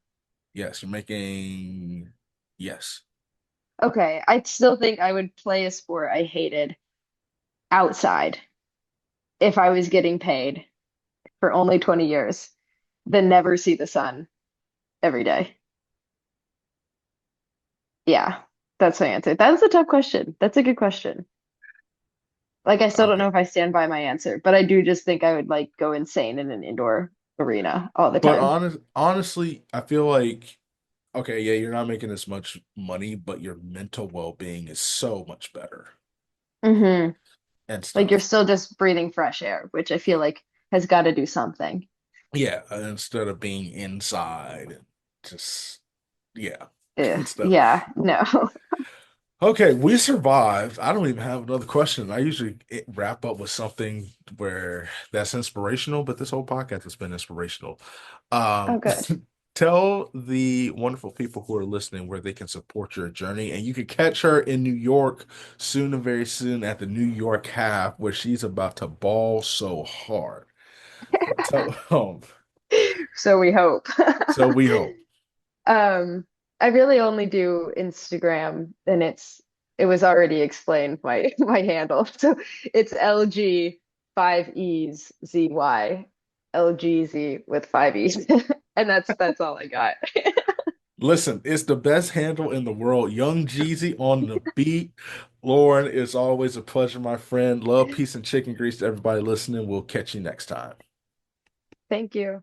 Speaker 1: Yes, you're making yes.
Speaker 2: Okay, I still think I would play a sport I hated outside if I was getting paid for only 20 years, then never see the sun every day. Yeah, that's my answer. That's a tough question. That's a good question. Like, I still don't
Speaker 1: Okay.
Speaker 2: know if I stand by my answer, but I do just think I would like go insane in an indoor arena all the
Speaker 1: But
Speaker 2: time.
Speaker 1: honestly, I feel like okay, yeah, you're not making as much money, but your mental well-being is so much better
Speaker 2: Hmm.
Speaker 1: and
Speaker 2: Like, you're
Speaker 1: stuff.
Speaker 2: still just breathing fresh air, which I feel like has got to do something.
Speaker 1: Yeah, instead of being inside and just yeah,
Speaker 2: Ugh,
Speaker 1: and stuff.
Speaker 2: yeah, no.
Speaker 1: Okay, we survived. I don't even have another question. I usually wrap up with something where that's inspirational, but this whole podcast has been inspirational.
Speaker 2: Oh,
Speaker 1: Um,
Speaker 2: good.
Speaker 1: tell the wonderful people who are listening where they can support your journey, and you can catch her in New York soon and very soon at the New York Half, where she's about to ball so hard. But tell,
Speaker 2: So we hope.
Speaker 1: so we hope.
Speaker 2: I really only do Instagram, and it was already explained my handle. So it's LG 5 E's ZY. LGZ with 5 E's. And that's all I got.
Speaker 1: Listen, it's the best handle in the world. Young Jeezy on the beat. Lauren, it's always a pleasure, my friend. Love, peace, and chicken grease to everybody listening. We'll catch you next time.
Speaker 2: Thank you.